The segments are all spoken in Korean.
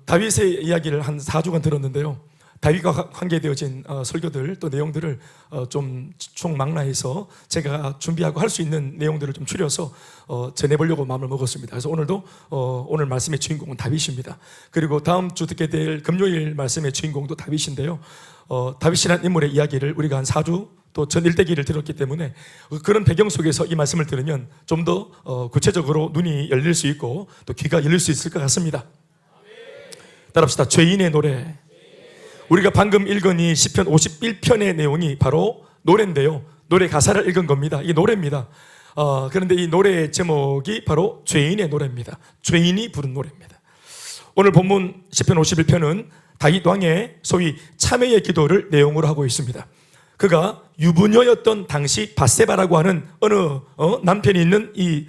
다윗의 이야기를 한 4주간 들었는데요. 다윗과 관계되어진 설교들 또 내용들을 좀 총망라해서 제가 준비하고 할 수 있는 내용들을 좀 추려서 전해보려고 마음을 먹었습니다. 그래서 오늘도 오늘 말씀의 주인공은 다윗입니다. 그리고 다음 주 듣게 될 금요일 말씀의 주인공도 다윗인데요. 다윗이라는 인물의 이야기를 우리가 한 4주 또 전 일대기를 들었기 때문에 그런 배경 속에서 이 말씀을 들으면 좀 더 구체적으로 눈이 열릴 수 있고 또 귀가 열릴 수 있을 것 같습니다. 따라합시다. 죄인의 노래. 우리가 방금 읽은 이 시편 51편의 내용이 바로 노래인데요. 노래 가사를 읽은 겁니다. 이게 노래입니다. 그런데 이 노래의 제목이 바로 죄인의 노래입니다. 죄인이 부른 노래입니다. 오늘 본문 시편 51편은 다윗 왕의 소위 참회의 기도를 내용으로 하고 있습니다. 그가 유부녀였던 당시 밧세바라고 하는 어느 남편이 있는 이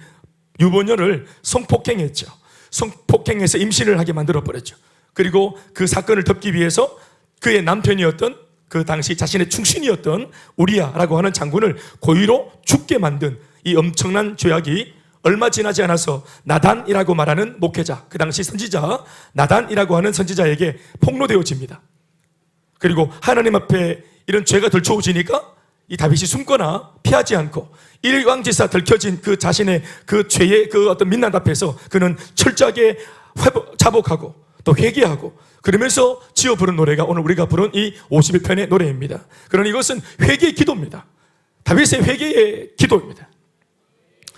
유부녀를 성폭행했죠. 성폭행해서 임신을 하게 만들어버렸죠. 그리고 그 사건을 덮기 위해서 그의 남편이었던 그 당시 자신의 충신이었던 우리야라고 하는 장군을 고의로 죽게 만든 이 엄청난 죄악이 얼마 지나지 않아서 나단이라고 말하는 목회자, 그 당시 선지자 나단이라고 하는 선지자에게 폭로되어집니다. 그리고 하나님 앞에 이런 죄가 들춰오지니까 이 다윗이 숨거나 피하지 않고 일왕지사 들켜진 그 자신의 그 죄의 그 어떤 민낯 앞에서 그는 철저하게 자복하고 또 회개하고 그러면서 지어 부른 노래가 오늘 우리가 부른 이 51편의 노래입니다. 그러나 이것은 회개의 기도입니다. 다윗의 회개의 기도입니다.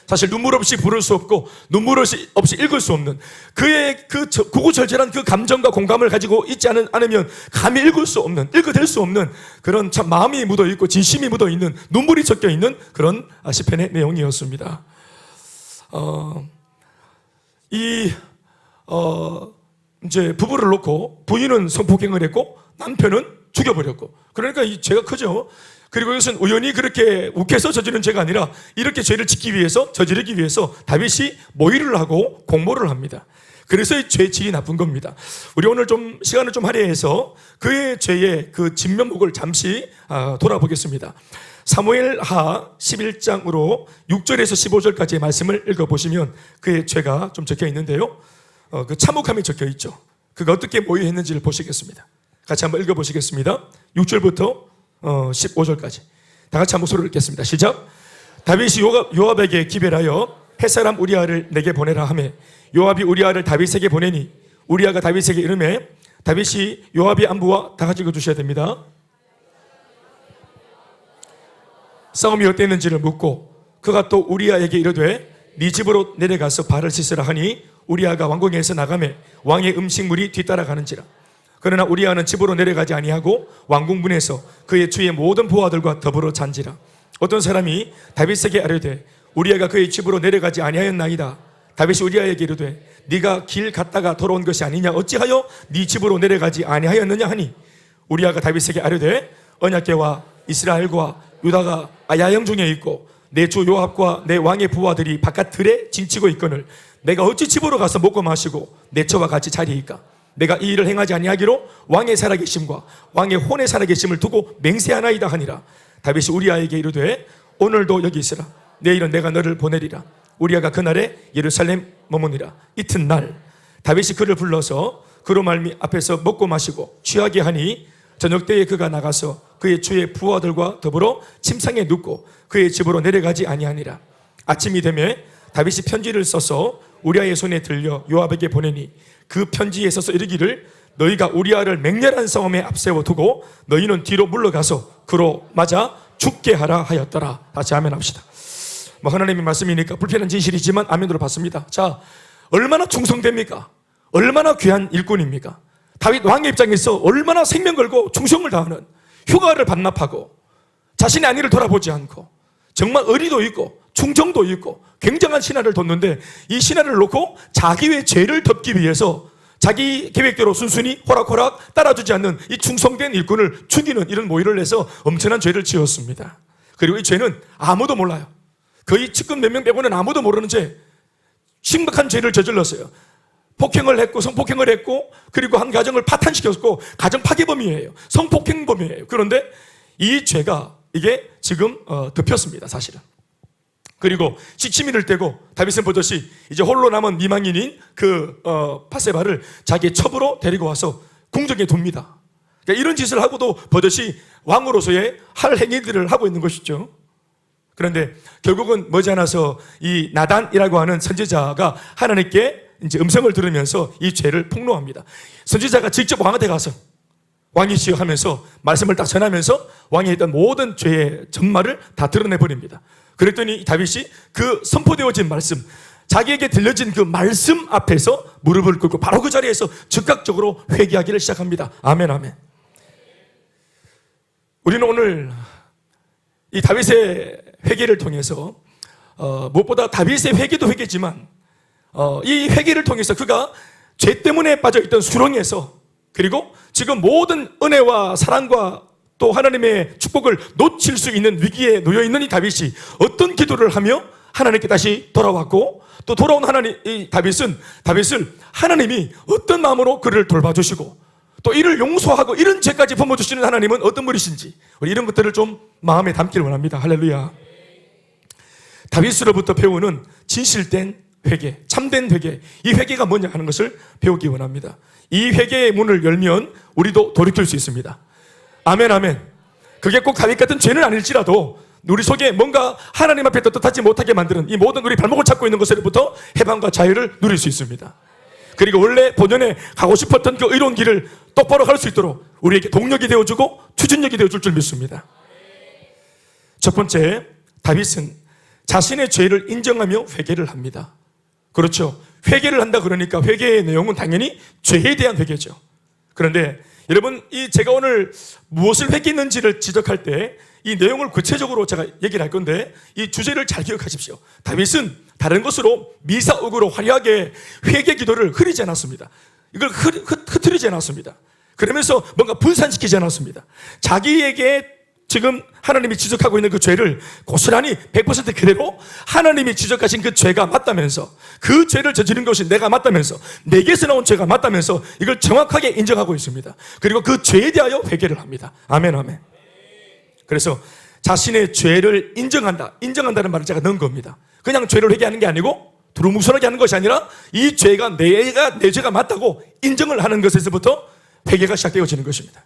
사실 눈물 없이 부를 수 없고 눈물 없이 읽을 수 없는 그의 그 구구절절한 그 감정과 공감을 가지고 있지 않으면 감히 읽어댈 수 없는 그런 참 마음이 묻어있고 진심이 묻어있는 눈물이 섞여있는 그런 시편의 내용이었습니다. 이제 부부를 놓고 부인은 성폭행을 했고 남편은 죽여버렸고 그러니까 이 죄가 크죠. 그리고 이것은 우연히 그렇게 욱해서 저지른 죄가 아니라 이렇게 죄를 저지르기 위해서 다윗이 모의를 하고 공모를 합니다. 그래서 이 죄의 질이 나쁜 겁니다. 우리 오늘 좀 시간을 좀 할애해서 그의 죄의 그 진면목을 잠시 돌아보겠습니다. 사무엘하 11장으로 6절에서 15절까지의 말씀을 읽어보시면 그의 죄가 좀 적혀 있는데요. 그 참혹함이 적혀 있죠. 그가 어떻게 모의했는지를 보시겠습니다. 같이 한번 읽어보시겠습니다. 6절부터 15절까지 다 같이 한번 소리를 읽겠습니다. 시작. 다윗이 요압에게 기별하여 햇사람 우리아를 내게 보내라 하매 요압이 우리아를 다윗에게 보내니 우리아가 다윗에게 이르매 다윗이 요압의 안부와 다 같이 읽어주셔야 됩니다. 싸움이 어땠는지를 묻고 그가 또 우리아에게 이르되 네 집으로 내려가서 발을 씻으라 하니 우리아가 왕궁에서 나가매 왕의 음식물이 뒤따라가는지라. 그러나 우리아는 집으로 내려가지 아니하고 왕궁문에서 그의 주의 모든 보아들과 더불어 잔지라. 어떤 사람이 다윗에게 아뢰되 우리아가 그의 집으로 내려가지 아니하였나이다. 다윗이 우리아에게 이르되 네가 길 갔다가 돌아온 것이 아니냐 어찌하여 네 집으로 내려가지 아니하였느냐 하니 우리아가 다윗에게 아뢰되 언약궤와 이스라엘과 유다가 야영 중에 있고 내 주 요압과 내 왕의 부하들이 바깥 들에 진치고 있거늘 내가 어찌 집으로 가서 먹고 마시고 내 처와 같이 자리이까. 내가 이 일을 행하지 아니하기로 왕의 살아계심과 왕의 혼의 살아계심을 두고 맹세하나이다 하니라. 다윗이 우리아에게 이르되 오늘도 여기 있으라. 내일은 내가 너를 보내리라. 우리아가 그날에 예루살렘 머무니라. 이튿날 다윗이 그를 불러서 그로 말미 앞에서 먹고 마시고 취하게 하니 저녁 때에 그가 나가서 그의 주의 부하들과 더불어 침상에 눕고 그의 집으로 내려가지 아니하니라. 아침이 되매 다윗이 편지를 써서 우리아의 손에 들려 요압에게 보내니 그 편지에 써서 이르기를 너희가 우리아를 맹렬한 싸움에 앞세워 두고 너희는 뒤로 물러가서 그로 맞아 죽게 하라 하였더라. 다시 아멘 합시다. 하나님의 말씀이니까 불편한 진실이지만 아멘으로 받습니다. 자, 얼마나 충성됩니까? 얼마나 귀한 일꾼입니까? 다윗 왕의 입장에서 얼마나 생명 걸고 충성을 다하는 휴가를 반납하고 자신의 안위를 돌아보지 않고 정말 의리도 있고 충정도 있고 굉장한 신하를 뒀는데 이 신하를 놓고 자기의 죄를 덮기 위해서 자기 계획대로 순순히 호락호락 따라주지 않는 이 충성된 일꾼을 죽이는 이런 모의를 해서 엄청난 죄를 지었습니다. 그리고 이 죄는 아무도 몰라요. 거의 측근 몇 명 빼고는 아무도 모르는 죄, 심각한 죄를 저질렀어요. 폭행을 했고 성폭행을 했고 그리고 한 가정을 파탄시켰고 가정 파괴범이에요. 성폭행범이에요. 그런데 이 죄가 이게 지금 덮였습니다. 사실은. 그리고 시치미를 떼고 다윗은 보듯이 이제 홀로 남은 미망인인 그 바세바를 자기의 첩으로 데리고 와서 궁정에 둡니다. 그러니까 이런 짓을 하고도 버젓이 왕으로서의 할 행위들을 하고 있는 것이죠. 그런데 결국은 머지않아서 이 나단이라고 하는 선지자가 하나님께 이제 음성을 들으면서 이 죄를 폭로합니다. 선지자가 직접 왕한테 가서 왕이시여 하면서 말씀을 딱 전하면서 왕이 했던 모든 죄의 전말을 다 드러내버립니다. 그랬더니 다윗이 그 선포되어진 말씀, 자기에게 들려진 그 말씀 앞에서 무릎을 꿇고 바로 그 자리에서 즉각적으로 회개하기를 시작합니다. 아멘, 아멘. 우리는 오늘 이 다윗의 회개를 통해서 무엇보다 다윗의 회개도 회개지만 이 회개를 통해서 그가 죄 때문에 빠져있던 수렁에서 그리고 지금 모든 은혜와 사랑과 또 하나님의 축복을 놓칠 수 있는 위기에 놓여있는 이 다윗이 어떤 기도를 하며 하나님께 다시 돌아왔고 또 돌아온 이 다윗을 하나님이 어떤 마음으로 그를 돌봐주시고 또 이를 용서하고 이런 죄까지 범어주시는 하나님은 어떤 분이신지 우리 이런 것들을 좀 마음에 담기를 원합니다. 할렐루야. 다윗으로부터 배우는 진실된 회개, 참된 회개, 이 회개가 뭐냐 하는 것을 배우기 원합니다. 이 회개의 문을 열면 우리도 돌이킬 수 있습니다. 아멘, 아멘. 그게 꼭 다윗 같은 죄는 아닐지라도 우리 속에 뭔가 하나님 앞에 떳떳하지 못하게 만드는 이 모든 우리 발목을 잡고 있는 것으로부터 해방과 자유를 누릴 수 있습니다. 그리고 원래 본연에 가고 싶었던 그 의로운 길을 똑바로 갈 수 있도록 우리에게 동력이 되어주고 추진력이 되어줄 줄 믿습니다. 첫 번째, 다윗은 자신의 죄를 인정하며 회개를 합니다. 그렇죠. 회개를 한다 그러니까 회개의 내용은 당연히 죄에 대한 회개죠. 그런데 여러분, 제가 오늘 무엇을 회개했는지를 지적할 때 이 내용을 구체적으로 제가 얘기를 할 건데 이 주제를 잘 기억하십시오. 다윗은 다른 것으로 미사옥으로 화려하게 회개 기도를 흐리지 않았습니다. 이걸 흐트리지 않았습니다. 그러면서 뭔가 분산시키지 않았습니다. 자기에게 지금 하나님이 지적하고 있는 그 죄를 고스란히 100% 그대로 하나님이 지적하신 그 죄가 맞다면서 그 죄를 저지른 것이 내가 맞다면서 내게서 나온 죄가 맞다면서 이걸 정확하게 인정하고 있습니다. 그리고 그 죄에 대하여 회개를 합니다. 아멘, 아멘. 그래서 자신의 죄를 인정한다는 말을 제가 넣은 겁니다. 그냥 죄를 회개하는 게 아니고 두루뭉술하게 하는 것이 아니라 이 죄가 내 죄가 맞다고 인정을 하는 것에서부터 회개가 시작되어지는 것입니다.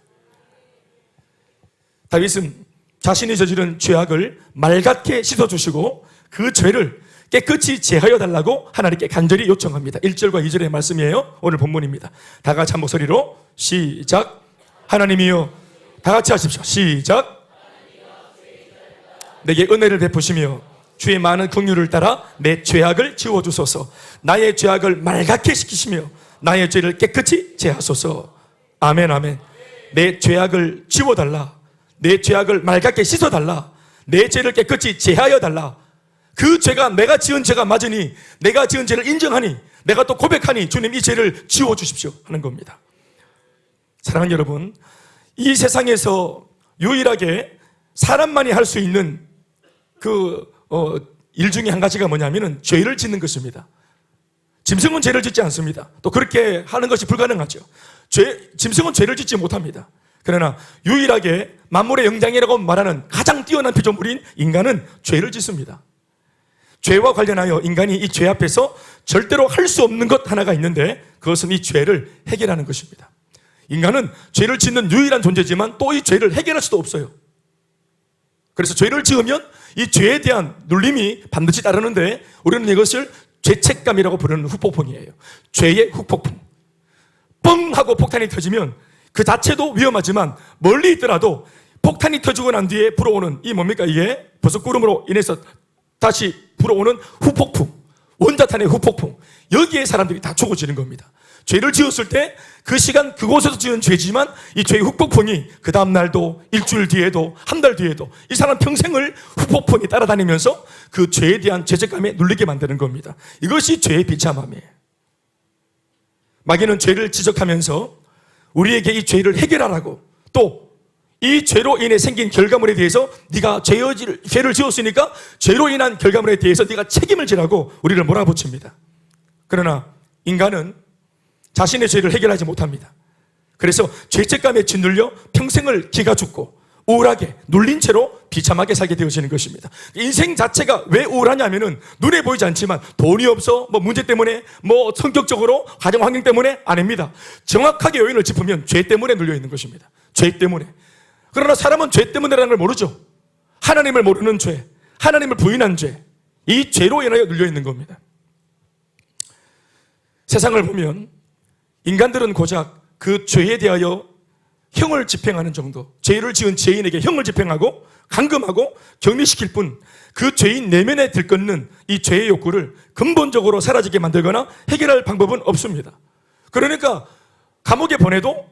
다윗은 자신이 저지른 죄악을 맑게 씻어주시고 그 죄를 깨끗이 제하여 달라고 하나님께 간절히 요청합니다. 1절과 2절의 말씀이에요. 오늘 본문입니다. 다 같이 한 목소리로 시작. 하나님이여, 다 같이 하십시오. 시작. 내게 은혜를 베푸시며 주의 많은 긍휼을 따라 내 죄악을 지워주소서. 나의 죄악을 맑게 시키시며 나의 죄를 깨끗이 제하소서. 아멘, 아멘. 내 죄악을 지워달라. 내 죄악을 맑게 씻어달라. 내 죄를 깨끗이 제하여 달라. 그 죄가 내가 지은 죄가 맞으니 내가 지은 죄를 인정하니 내가 또 고백하니 주님 이 죄를 지워주십시오 하는 겁니다. 사랑하는 여러분, 이 세상에서 유일하게 사람만이 할 수 있는 일 중에 한 가지가 뭐냐면은 죄를 짓는 것입니다. 짐승은 죄를 짓지 않습니다. 또 그렇게 하는 것이 불가능하죠. 짐승은 죄를 짓지 못합니다. 그러나 유일하게 만물의 영장이라고 말하는 가장 뛰어난 피조물인 인간은 죄를 짓습니다. 죄와 관련하여 인간이 이 죄 앞에서 절대로 할 수 없는 것 하나가 있는데 그것은 이 죄를 해결하는 것입니다. 인간은 죄를 짓는 유일한 존재지만 또 이 죄를 해결할 수도 없어요. 그래서 죄를 지으면 이 죄에 대한 눌림이 반드시 따르는데 우리는 이것을 죄책감이라고 부르는 후폭풍이에요. 죄의 후폭풍. 뻥 하고 폭탄이 터지면 그 자체도 위험하지만 멀리 있더라도 폭탄이 터지고 난 뒤에 불어오는 이 뭡니까? 이게 버섯구름으로 인해서 다시 불어오는 후폭풍, 원자탄의 후폭풍. 여기에 사람들이 다 죽어지는 겁니다. 죄를 지었을 때 그 시간 그곳에서 지은 죄지만 이 죄의 후폭풍이 그 다음 날도 일주일 뒤에도 한 달 뒤에도 이 사람 평생을 후폭풍이 따라다니면서 그 죄에 대한 죄책감에 눌리게 만드는 겁니다. 이것이 죄의 비참함이에요. 마귀는 죄를 지적하면서 우리에게 이 죄를 해결하라고 또 이 죄로 인해 생긴 결과물에 대해서 네가 죄를 지었으니까 죄로 인한 결과물에 대해서 네가 책임을 지라고 우리를 몰아붙입니다. 그러나 인간은 자신의 죄를 해결하지 못합니다. 그래서 죄책감에 짓눌려 평생을 기가 죽고 우울하게 눌린 채로 비참하게 살게 되어지는 것입니다. 인생 자체가 왜 우울하냐면은 눈에 보이지 않지만 돈이 없어, 문제 때문에, 성격적으로, 가정 환경 때문에 아닙니다. 정확하게 요인을 짚으면 죄 때문에 눌려 있는 것입니다. 죄 때문에. 그러나 사람은 죄 때문에라는 걸 모르죠. 하나님을 모르는 죄, 하나님을 부인한 죄, 이 죄로 인하여 눌려 있는 겁니다. 세상을 보면 인간들은 고작 그 죄에 대하여 형을 집행하는 정도, 죄를 지은 죄인에게 형을 집행하고 감금하고 격리시킬 뿐 그 죄인 내면에 들끓는 이 죄의 욕구를 근본적으로 사라지게 만들거나 해결할 방법은 없습니다. 그러니까 감옥에 보내도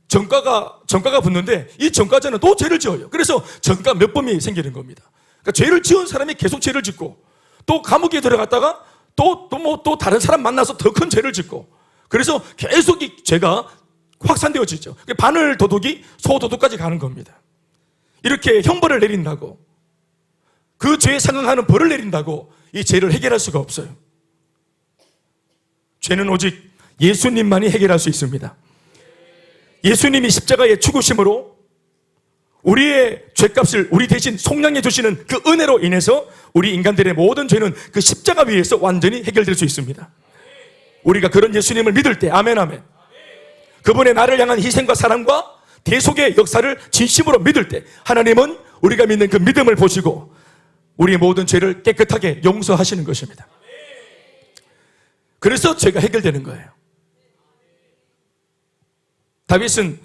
전과가 붙는데 이 전과자는 또 죄를 지어요. 그래서 전과 몇 범이 생기는 겁니다. 그러니까 죄를 지은 사람이 계속 죄를 짓고 또 감옥에 들어갔다가 또 다른 사람 만나서 더 큰 죄를 짓고 그래서 계속 이 죄가 확산되어지죠. 바늘 도둑이 소도둑까지 가는 겁니다. 이렇게 형벌을 내린다고, 그 죄에 상응하는 벌을 내린다고 이 죄를 해결할 수가 없어요. 죄는 오직 예수님만이 해결할 수 있습니다. 예수님이 십자가의 죽으심으로 우리의 죄값을 우리 대신 속량해 주시는 그 은혜로 인해서 우리 인간들의 모든 죄는 그 십자가 위에서 완전히 해결될 수 있습니다. 우리가 그런 예수님을 믿을 때, 아멘 아멘, 그분의 나를 향한 희생과 사랑과 대속의 역사를 진심으로 믿을 때 하나님은 우리가 믿는 그 믿음을 보시고 우리의 모든 죄를 깨끗하게 용서하시는 것입니다. 그래서 죄가 해결되는 거예요. 다윗은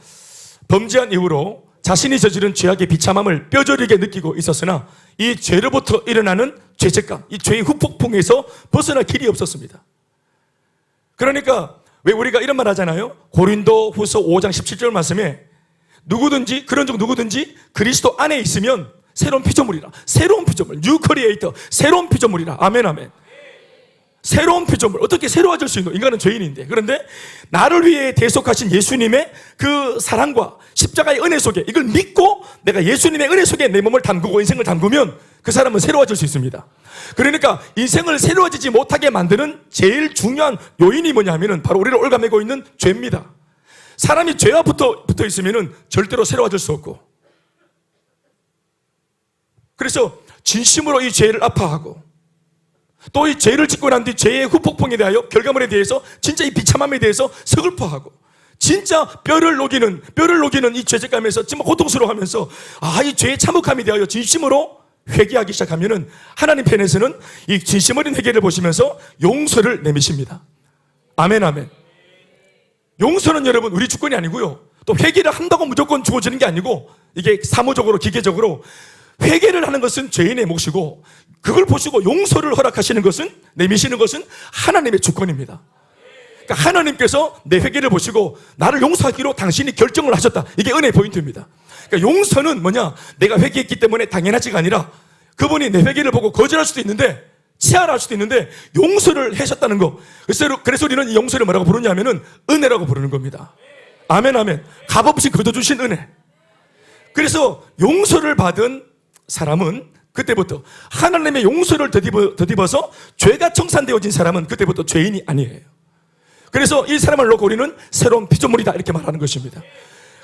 범죄한 이후로 자신이 저지른 죄악의 비참함을 뼈저리게 느끼고 있었으나 이 죄로부터 일어나는 죄책감, 이 죄의 후폭풍에서 벗어날 길이 없었습니다. 그러니까 왜 우리가 이런 말 하잖아요. 고린도 후서 5장 17절 말씀에 그런 종 누구든지 그리스도 안에 있으면 새로운 피조물이라. 새로운 피조물, 뉴 크리에이터, 새로운 피조물이라. 아멘 아멘. 새로운 피조물, 어떻게 새로워질 수 있는, 인간은 죄인인데. 그런데 나를 위해 대속하신 예수님의 그 사랑과 십자가의 은혜 속에 이걸 믿고 내가 예수님의 은혜 속에 내 몸을 담그고 인생을 담그면 그 사람은 새로워질 수 있습니다. 그러니까 인생을 새로워지지 못하게 만드는 제일 중요한 요인이 뭐냐면은 바로 우리를 올가매고 있는 죄입니다. 사람이 죄와 붙어 있으면은 절대로 새로워질 수 없고, 그래서 진심으로 이 죄를 아파하고 또 이 죄를 짓고 난 뒤 죄의 후폭풍에 대하여 결과물에 대해서 진짜 이 비참함에 대해서 서글퍼하고 진짜 뼈를 녹이는 이 죄책감에서 정말 고통스러워하면서 이 죄의 참혹함에 대하여 진심으로 회개하기 시작하면은 하나님 편에서는 이 진심 어린 회개를 보시면서 용서를 내미십니다. 아멘 아멘. 용서는 여러분 우리 주권이 아니고요, 또 회개를 한다고 무조건 주어지는 게 아니고 이게 사무적으로 기계적으로 회개를 하는 것은 죄인의 몫이고 그걸 보시고 용서를 허락하시는 것은, 내미시는 것은 하나님의 주권입니다. 그러니까 하나님께서 내 회개를 보시고 나를 용서하기로 당신이 결정을 하셨다. 이게 은혜의 포인트입니다. 그러니까 용서는 뭐냐, 내가 회개했기 때문에 당연하지가 아니라 그분이 내 회개를 보고 거절할 수도 있는데, 치아할 수도 있는데 용서를 하셨다는 거. 그래서 우리는 이 용서를 뭐라고 부르냐면은 은혜라고 부르는 겁니다. 아멘 아멘. 값없이 거둬주신 은혜. 그래서 용서를 받은 사람은 그때부터 하나님의 용서를 더입어서 죄가 청산되어진 사람은 그때부터 죄인이 아니에요. 그래서 이 사람을 놓고 우리는 새로운 피조물이다 이렇게 말하는 것입니다.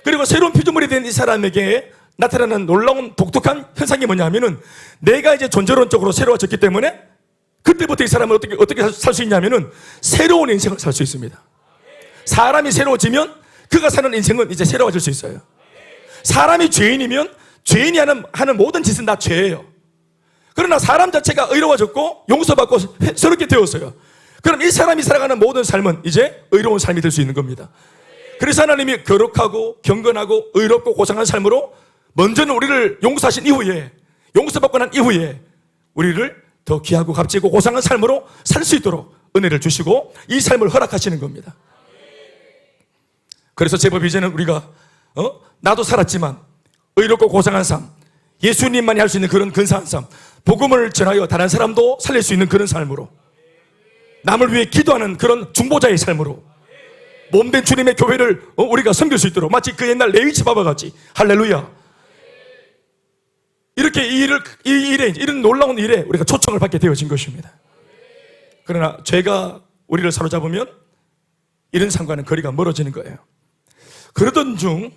그리고 새로운 피조물이 된 이 사람에게 나타나는 놀라운 독특한 현상이 뭐냐면은 내가 이제 존재론적으로 새로워졌기 때문에 그때부터 이 사람은 어떻게 살 수 있냐면은 새로운 인생을 살 수 있습니다. 사람이 새로워지면 그가 사는 인생은 이제 새로워질 수 있어요. 사람이 죄인이면 죄인이 하는 모든 짓은 다 죄예요. 그러나 사람 자체가 의로워졌고 용서받고 새롭게 되었어요. 그럼 이 사람이 살아가는 모든 삶은 이제 의로운 삶이 될 수 있는 겁니다. 그래서 하나님이 거룩하고 경건하고 의롭고 고상한 삶으로 먼저는 우리를 용서하신 이후에, 용서받고 난 이후에 우리를 더 귀하고 값지고 고상한 삶으로 살 수 있도록 은혜를 주시고 이 삶을 허락하시는 겁니다. 그래서 제법 이제는 우리가 나도 살았지만 의롭고 고상한 삶, 예수님만이 할 수 있는 그런 근사한 삶, 복음을 전하여 다른 사람도 살릴 수 있는 그런 삶으로, 남을 위해 기도하는 그런 중보자의 삶으로 몸된 주님의 교회를 우리가 섬길 수 있도록, 마치 그 옛날 레위지 바바 같이, 할렐루야, 이렇게 이런 놀라운 일에 우리가 초청을 받게 되어진 것입니다. 그러나 죄가 우리를 사로잡으면 이런 삶과는 거리가 멀어지는 거예요. 그러던 중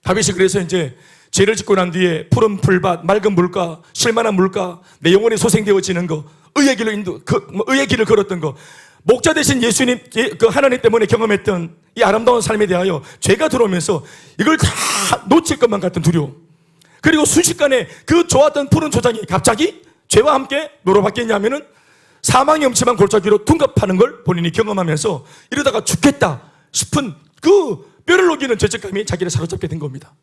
다윗이 그래서 이제 죄를 짓고 난 뒤에 푸른 풀밭, 맑은 물가, 쉴만한 물가, 내 영혼이 소생되어지는 거, 의의 길을 걸었던 거, 목자 되신 예수님, 그 하나님 때문에 경험했던 이 아름다운 삶에 대하여 죄가 들어오면서 이걸 다 놓칠 것만 같은 두려움, 그리고 순식간에 그 좋았던 푸른 초장이 갑자기 죄와 함께 노로바뀌었냐면은 사망의 음침한 골짜기로 둔갑하는 걸 본인이 경험하면서 이러다가 죽겠다 싶은 그 뼈를 녹이는 죄책감이 자기를 사로잡게 된 겁니다.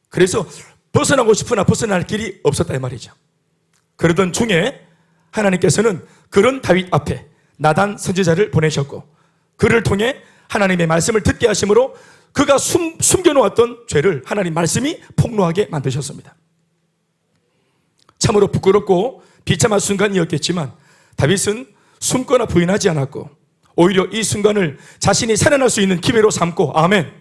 그래서 벗어나고 싶으나 벗어날 길이 없었다 이 말이죠. 그러던 중에 하나님께서는 그런 다윗 앞에 나단 선지자를 보내셨고, 그를 통해 하나님의 말씀을 듣게 하심으로 그가 숨겨놓았던 죄를 하나님 말씀이 폭로하게 만드셨습니다. 참으로 부끄럽고 비참한 순간이었겠지만 다윗은 숨거나 부인하지 않았고 오히려 이 순간을 자신이 살아날 수 있는 기회로 삼고, 아멘,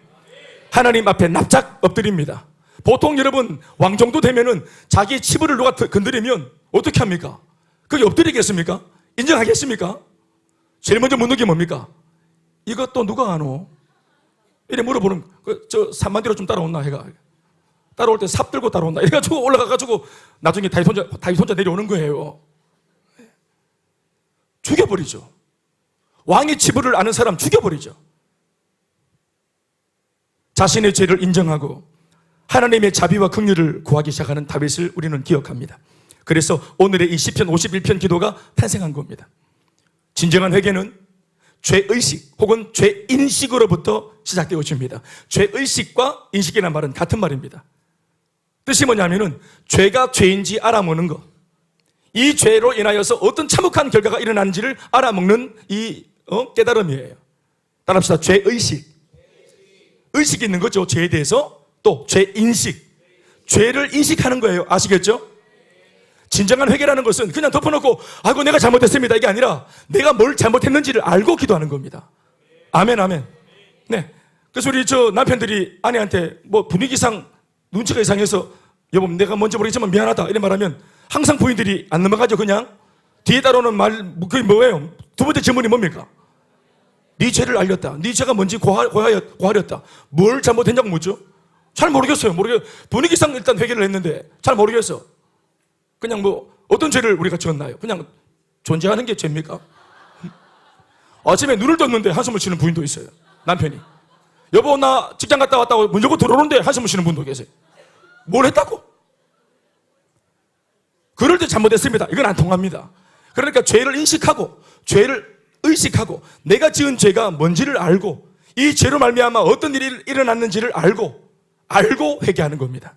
하나님 앞에 납작 엎드립니다. 보통 여러분 왕 정도 되면은 자기 치부를 누가 건드리면 어떻게 합니까? 그게 엎드리겠습니까? 인정하겠습니까? 제일 먼저 묻는 게 뭡니까? 이것도 누가 아노? 이래 물어보는, 저 산만디로 좀 따라온나 해가, 따라올 때 삽 들고 따라온다 이래가지고 올라가가지고 나중에 다윗 혼자 내려오는 거예요. 죽여버리죠. 왕의 치부를 아는 사람 죽여버리죠. 자신의 죄를 인정하고 하나님의 자비와 긍휼을 구하기 시작하는 다윗을 우리는 기억합니다. 그래서 오늘의 이 시편 51편 기도가 탄생한 겁니다. 진정한 회개는 죄의식 혹은 죄인식으로부터 시작되어집니다. 죄의식과 인식이라는 말은 같은 말입니다. 뜻이 뭐냐면은 죄가 죄인지 알아먹는 것, 이 죄로 인하여서 어떤 참혹한 결과가 일어나는지를 알아먹는 이 깨달음이에요. 따라합시다. 죄의식. 의식이 있는 거죠. 죄에 대해서. 또 죄인식. 죄를 인식하는 거예요. 아시겠죠? 진정한 회개라는 것은 그냥 덮어놓고 아이고 내가 잘못했습니다 이게 아니라 내가 뭘 잘못했는지를 알고 기도하는 겁니다. 아멘, 아멘. 네. 그래서 우리 저 남편들이 아내한테 뭐 분위기상 눈치가 이상해서 여보 내가 뭔지 모르겠지만 미안하다 이런 말하면 항상 부인들이 안 넘어가죠. 그냥 뒤에 따라오는 말 그게 뭐예요? 두 번째 질문이 뭡니까? 네 죄를 알렸다. 네 죄가 뭔지 고하렸다. 뭘 잘못했냐고 묻죠. 잘 모르겠어요. 분위기상 일단 회개를 했는데 잘 모르겠어. 그냥 뭐 어떤 죄를 우리가 지었나요? 그냥 존재하는 게 죄입니까? 아침에 눈을 떴는데 한숨을 쉬는 부인도 있어요. 남편이 여보 나 직장 갔다 왔다고 문 열고 들어오는데 한숨을 쉬는 분도 계세요. 뭘 했다고? 그럴 때 잘못했습니다. 이건 안 통합니다. 그러니까 죄를 인식하고 죄를 의식하고 내가 지은 죄가 뭔지를 알고 이 죄로 말미암아 어떤 일이 일어났는지를 알고 회개하는 겁니다.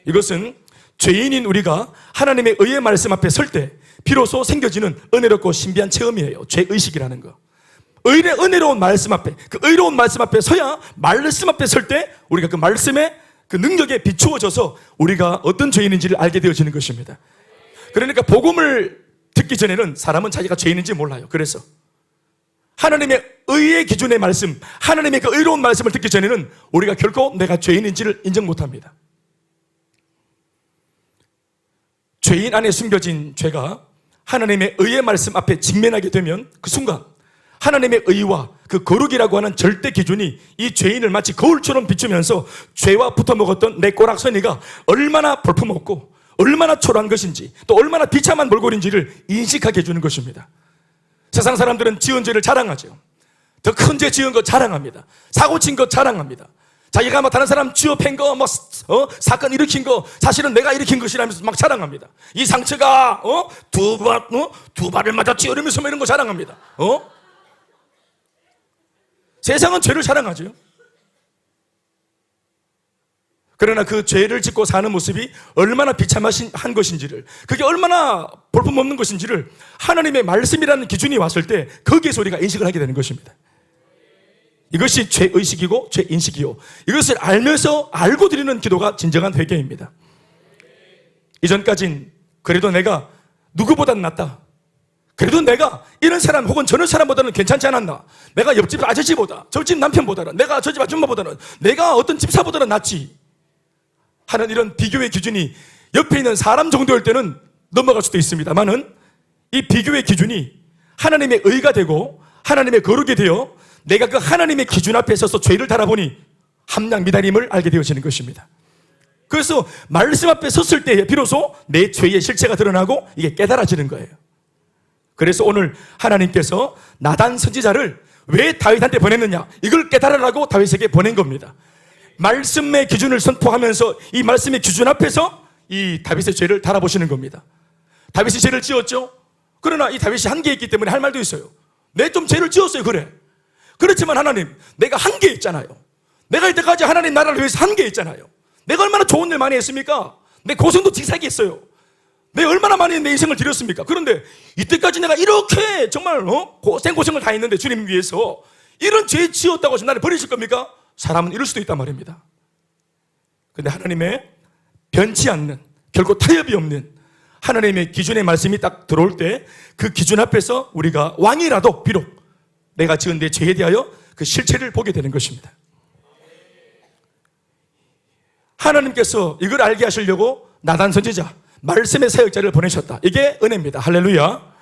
이것은 죄인인 우리가 하나님의 의의 말씀 앞에 설 때 비로소 생겨지는 은혜롭고 신비한 체험이에요. 죄의식이라는 거. 은혜로운 말씀 앞에, 그 의로운 말씀 앞에 서야 말씀 앞에 설 때 우리가 그 말씀의 그 능력에 비추어져서 우리가 어떤 죄인인지를 알게 되어지는 것입니다. 그러니까 복음을 듣기 전에는 사람은 자기가 죄인인지 몰라요. 그래서 하나님의 의의 기준의 말씀, 하나님의 그 의로운 말씀을 듣기 전에는 우리가 결코 내가 죄인인지를 인정 못합니다. 죄인 안에 숨겨진 죄가 하나님의 의의 말씀 앞에 직면하게 되면 그 순간 하나님의 의와 그 거룩이라고 하는 절대 기준이 이 죄인을 마치 거울처럼 비추면서 죄와 붙어먹었던 내 꼬락서니가 얼마나 볼품없고 얼마나 초라한 것인지 또 얼마나 비참한 몰골인지를 인식하게 해주는 것입니다. 세상 사람들은 지은 죄를 자랑하죠. 더 큰 죄 지은 거 자랑합니다. 사고 친 거 자랑합니다. 자기가 막 다른 사람 쥐어팬 거, 사건 일으킨 거, 사실은 내가 일으킨 것이라면서 막 자랑합니다. 이 상처가, 두 발을 맞았지, 이러면서 이런 거 자랑합니다. 세상은 죄를 자랑하죠. 그러나 그 죄를 짓고 사는 모습이 얼마나 비참한 것인지를, 그게 얼마나 볼품없는 것인지를 하나님의 말씀이라는 기준이 왔을 때 거기에서 우리가 인식을 하게 되는 것입니다. 이것이 죄의식이고 죄인식이요, 이것을 알면서 알고 드리는 기도가 진정한 회개입니다. 이전까진 그래도 내가 누구보단 낫다, 그래도 내가 이런 사람 혹은 저런 사람보다는 괜찮지 않았나, 내가 옆집 아저씨보다 저집 남편보다는, 내가 저집 아줌마보다는, 내가 어떤 집사보다는 낫지 하는 이런 비교의 기준이 옆에 있는 사람 정도일 때는 넘어갈 수도 있습니다만은 이 비교의 기준이 하나님의 의가 되고 하나님의 거룩이 되어 내가 그 하나님의 기준 앞에 서서 죄를 달아보니 함량 미달임을 알게 되어지는 것입니다. 그래서 말씀 앞에 섰을 때에 비로소 내 죄의 실체가 드러나고 이게 깨달아지는 거예요. 그래서 오늘 하나님께서 나단 선지자를 왜 다윗한테 보냈느냐, 이걸 깨달으라고 다윗에게 보낸 겁니다. 말씀의 기준을 선포하면서 이 말씀의 기준 앞에서 이 다윗의 죄를 달아보시는 겁니다. 다윗이 죄를 지었죠. 그러나 이 다윗이 한계에 있기 때문에 할 말도 있어요. 내 좀 죄를 지었어요. 그래. 그렇지만 하나님, 내가 한계에 있잖아요. 내가 이때까지 하나님 나라를 위해서 한계에 있잖아요. 내가 얼마나 좋은 일 많이 했습니까? 내 고생도 지사게 했어요. 내가 얼마나 많이 내 인생을 드렸습니까? 그런데 이때까지 내가 이렇게 정말 고생을 다 했는데 주님 위해서 이런 죄 지었다고 해서 나를 버리실 겁니까? 사람은 이럴 수도 있단 말입니다. 근데 하나님의 변치 않는, 결코 타협이 없는 하나님의 기준의 말씀이 딱 들어올 때 그 기준 앞에서 우리가 왕이라도 비록 내가 지은 내 죄에 대하여 그 실체를 보게 되는 것입니다. 하나님께서 이걸 알게 하시려고 나단 선지자, 말씀의 사역자를 보내셨다. 이게 은혜입니다. 할렐루야.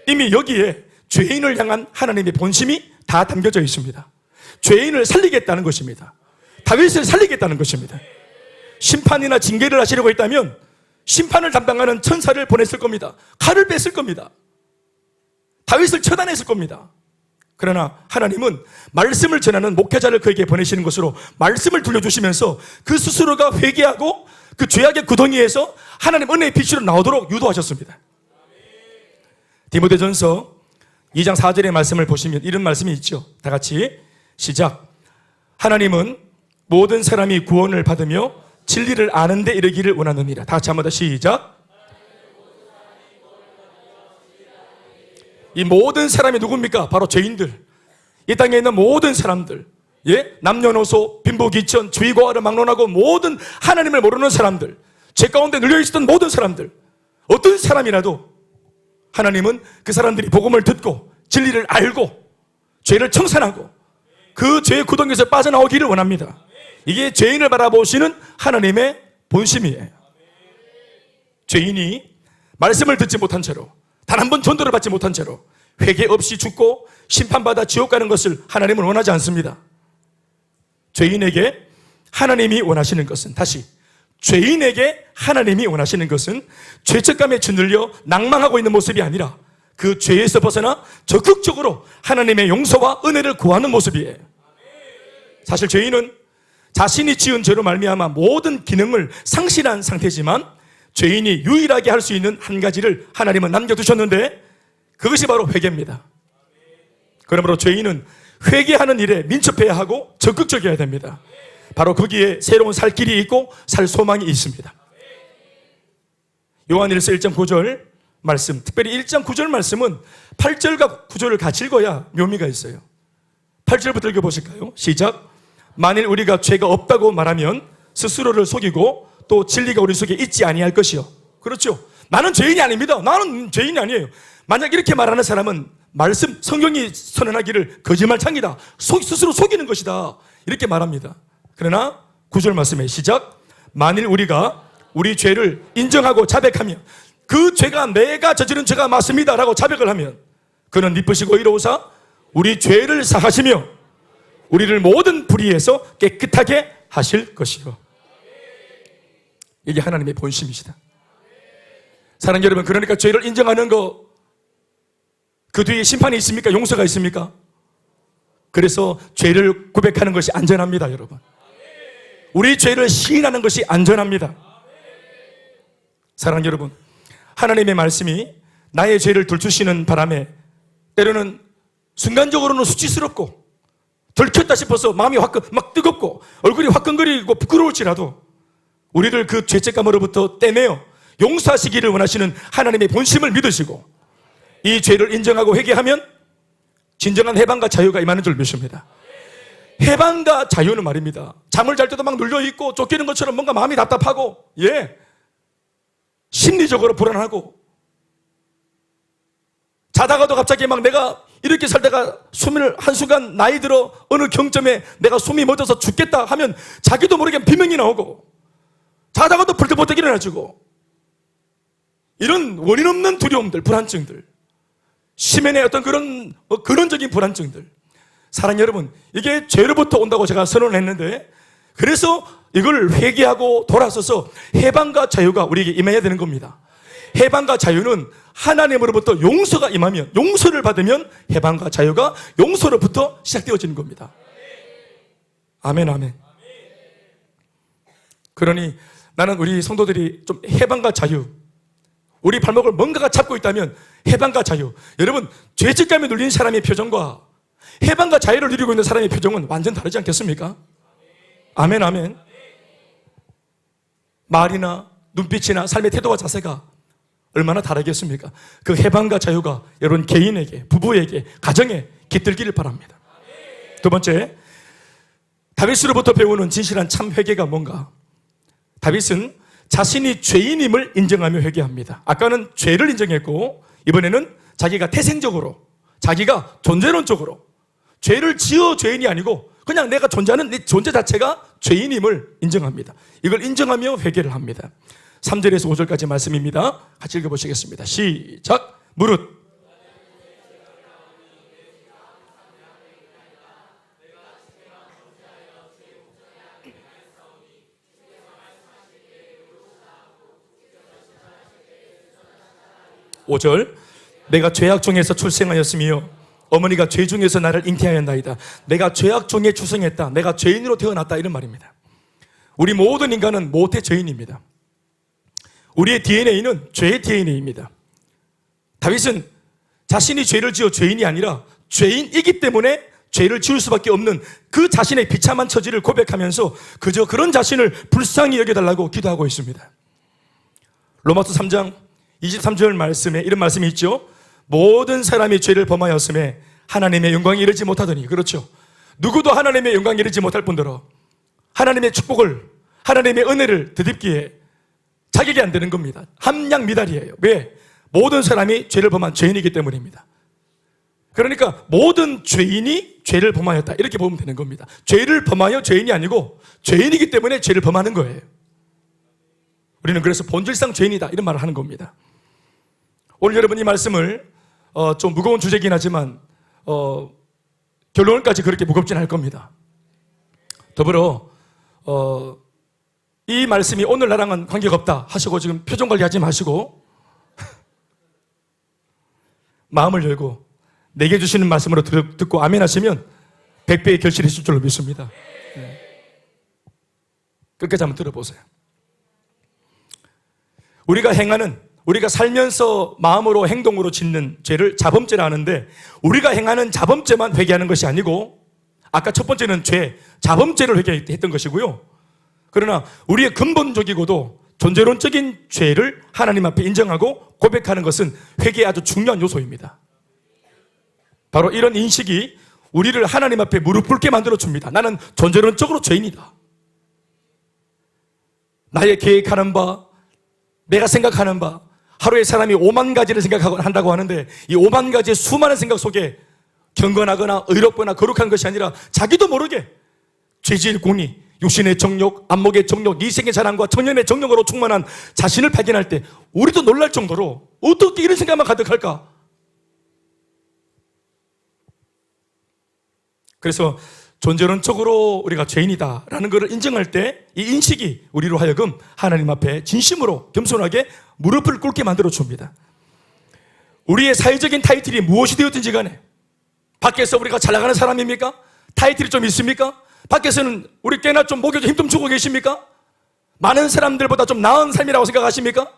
이미 여기에 죄인을 향한 하나님의 본심이 다 담겨져 있습니다. 죄인을 살리겠다는 것입니다. 다윗을 살리겠다는 것입니다. 심판이나 징계를 하시려고 했다면 심판을 담당하는 천사를 보냈을 겁니다. 칼을 뺐을 겁니다. 다윗을 처단했을 겁니다. 그러나 하나님은 말씀을 전하는 목회자를 그에게 보내시는 것으로 말씀을 들려주시면서 그 스스로가 회개하고 그 죄악의 구덩이에서 하나님 은혜의 빛으로 나오도록 유도하셨습니다. 디모데전서 2장 4절의 말씀을 보시면 이런 말씀이 있죠. 다 같이 시작. 하나님은 모든 사람이 구원을 받으며 진리를 아는 데 이르기를 원하느니라. 다 같이 한번 더 시작. 이 모든 사람이 누굽니까? 바로 죄인들. 이 땅에 있는 모든 사람들, 남녀노소, 빈부귀천, 주의고하를 막론하고 모든 하나님을 모르는 사람들, 죄 가운데 눌려있었던 모든 사람들, 어떤 사람이라도 하나님은 그 사람들이 복음을 듣고 진리를 알고 죄를 청산하고 그 죄의 구덩이에서 빠져나오기를 원합니다. 이게 죄인을 바라보시는 하나님의 본심이에요. 죄인이 말씀을 듣지 못한 채로, 단 한 번 전도를 받지 못한 채로 회개 없이 죽고 심판받아 지옥 가는 것을 하나님은 원하지 않습니다. 죄인에게 하나님이 원하시는 것은, 다시 죄인에게 하나님이 원하시는 것은 죄책감에 짓눌려 낭망하고 있는 모습이 아니라 그 죄에서 벗어나 적극적으로 하나님의 용서와 은혜를 구하는 모습이에요. 사실 죄인은 자신이 지은 죄로 말미암아 모든 기능을 상실한 상태지만 죄인이 유일하게 할 수 있는 한 가지를 하나님은 남겨두셨는데 그것이 바로 회개입니다. 그러므로 죄인은 회개하는 일에 민첩해야 하고 적극적이어야 됩니다. 바로 거기에 새로운 살 길이 있고 살 소망이 있습니다. 요한일서 1장 9절 말씀, 특별히 1장 9절 말씀은 8절과 9절을 같이 읽어야 묘미가 있어요. 8절부터 읽어보실까요? 시작. 만일 우리가 죄가 없다고 말하면 스스로를 속이고 또 진리가 우리 속에 있지 아니할 것이요. 그렇죠. 나는 죄인이 아닙니다. 나는 죄인이 아니에요. 만약 이렇게 말하는 사람은 말씀, 성경이 선언하기를 거짓말창이다, 스스로 속이는 것이다, 이렇게 말합니다. 그러나 9절 말씀에 시작. 만일 우리가 우리 죄를 인정하고 자백하면, 그 죄가 내가 저지른 죄가 맞습니다 라고 자백을 하면 그는 미쁘시고 이로우사 우리 죄를 사하시며 우리를 모든 불의에서 깨끗하게 하실 것이요. 이게 하나님의 본심이시다. 사랑하는 여러분, 그러니까 죄를 인정하는 거, 그 뒤에 심판이 있습니까? 용서가 있습니까? 그래서 죄를 고백하는 것이 안전합니다, 여러분. 우리 죄를 시인하는 것이 안전합니다. 사랑하는 여러분, 하나님의 말씀이 나의 죄를 들추시는 바람에 때로는 순간적으로는 수치스럽고 들켰다 싶어서 마음이 막 뜨겁고 얼굴이 화끈거리고 부끄러울지라도 우리를 그 죄책감으로부터 떼내어 용서하시기를 원하시는 하나님의 본심을 믿으시고 이 죄를 인정하고 회개하면 진정한 해방과 자유가 임하는 줄 믿습니다. 해방과 자유는 말입니다. 잠을 잘 때도 막 눌려있고 쫓기는 것처럼 뭔가 마음이 답답하고, 심리적으로 불안하고, 자다가도 갑자기 막 내가 이렇게 살다가 숨을 한순간 나이 들어 어느 경점에 내가 숨이 멎어서 죽겠다 하면 자기도 모르게 비명이 나오고, 자다가도 벌떡벌떡 일어나지고, 이런 원인 없는 두려움들, 불안증들, 심연의 어떤 그런 근원적인 불안증들. 사랑하는 여러분, 이게 죄로부터 온다고 제가 선언을 했는데, 그래서 이걸 회개하고 돌아서서 해방과 자유가 우리에게 임해야 되는 겁니다. 해방과 자유는 하나님으로부터 용서가 임하면, 용서를 받으면 해방과 자유가 용서로부터 시작되어지는 겁니다. 아멘, 아멘. 그러니 나는 우리 성도들이 좀 해방과 자유, 우리 발목을 뭔가가 잡고 있다면 해방과 자유. 여러분, 죄책감에 눌린 사람의 표정과 해방과 자유를 누리고 있는 사람의 표정은 완전 다르지 않겠습니까? 아멘, 아멘. 말이나 눈빛이나 삶의 태도와 자세가 얼마나 다르겠습니까? 그 해방과 자유가 여러분 개인에게, 부부에게, 가정에 깃들기를 바랍니다. 두 번째, 다윗으로부터 배우는 진실한 참 회개가 뭔가? 다윗은 자신이 죄인임을 인정하며 회개합니다. 아까는 죄를 인정했고, 이번에는 자기가 태생적으로, 자기가 존재론적으로 죄를 지어 죄인이 아니고 그냥 내가 존재하는 내 존재 자체가 죄인임을 인정합니다. 이걸 인정하며 회개를 합니다. 3절에서 5절까지 말씀입니다. 같이 읽어보시겠습니다. 시작. 무릇 (5절) 내가 죄악 중에서 출생하였으며 어머니가 죄 중에서 나를 잉태하였나이다. 내가 죄악 중에 출생했다. 내가 죄인으로 태어났다. 이런 말입니다. 우리 모든 인간은 모태 죄인입니다. 우리의 DNA는 죄의 DNA입니다. 다윗은 자신이 죄를 지어 죄인이 아니라 죄인이기 때문에 죄를 지을 수밖에 없는 그 자신의 비참한 처지를 고백하면서 그저 그런 자신을 불쌍히 여겨달라고 기도하고 있습니다. 로마서 3장 23절 말씀에 이런 말씀이 있죠. 모든 사람이 죄를 범하였음에 하나님의 영광에 이르지 못하더니. 그렇죠. 누구도 하나님의 영광에 이르지 못할 뿐더러 하나님의 축복을, 하나님의 은혜를 덧입기에 자격이 안 되는 겁니다. 함량미달이에요. 왜? 모든 사람이 죄를 범한 죄인이기 때문입니다. 그러니까 모든 죄인이 죄를 범하였다, 이렇게 보면 되는 겁니다. 죄를 범하여 죄인이 아니고 죄인이기 때문에 죄를 범하는 거예요. 우리는 그래서 본질상 죄인이다, 이런 말을 하는 겁니다. 오늘 여러분 이 말씀을 좀 무거운 주제긴 하지만 결론까지 그렇게 무겁진 않을 겁니다. 더불어 이 말씀이 오늘 나랑은 관계가 없다 하시고 지금 표정 관리하지 마시고 마음을 열고 내게 주시는 말씀으로 듣고 아멘 하시면 100배의 결실이 있을 줄로 믿습니다. 끝까지 한번 들어보세요. 우리가 살면서 마음으로 행동으로 짓는 죄를 자범죄라 하는데, 우리가 행하는 자범죄만 회개하는 것이 아니고, 아까 첫 번째는 자범죄를 회개했던 것이고요. 그러나 우리의 근본적이고도 존재론적인 죄를 하나님 앞에 인정하고 고백하는 것은 회개의 아주 중요한 요소입니다. 바로 이런 인식이 우리를 하나님 앞에 무릎 꿇게 만들어줍니다. 나는 존재론적으로 죄인이다. 나의 계획하는 바, 내가 생각하는 바, 하루에 사람이 5만 가지를 생각한다고 하는데 이 5만 가지의 수많은 생각 속에 경건하거나 의롭거나 거룩한 것이 아니라 자기도 모르게 죄질 공리, 육신의 정욕, 안목의 정욕, 이생의 자랑과 청년의 정욕으로 충만한 자신을 발견할 때 우리도 놀랄 정도로 어떻게 이런 생각만 가득할까? 그래서 존재론적으로 우리가 죄인이다라는 것을 인정할 때 이 인식이 우리로 하여금 하나님 앞에 진심으로 겸손하게 무릎을 꿇게 만들어줍니다. 우리의 사회적인 타이틀이 무엇이 되었든지 간에 밖에서 우리가 잘 나가는 사람입니까? 타이틀이 좀 있습니까? 밖에서는 우리 꽤나 좀 목에 힘 좀 주고 계십니까? 많은 사람들보다 좀 나은 삶이라고 생각하십니까?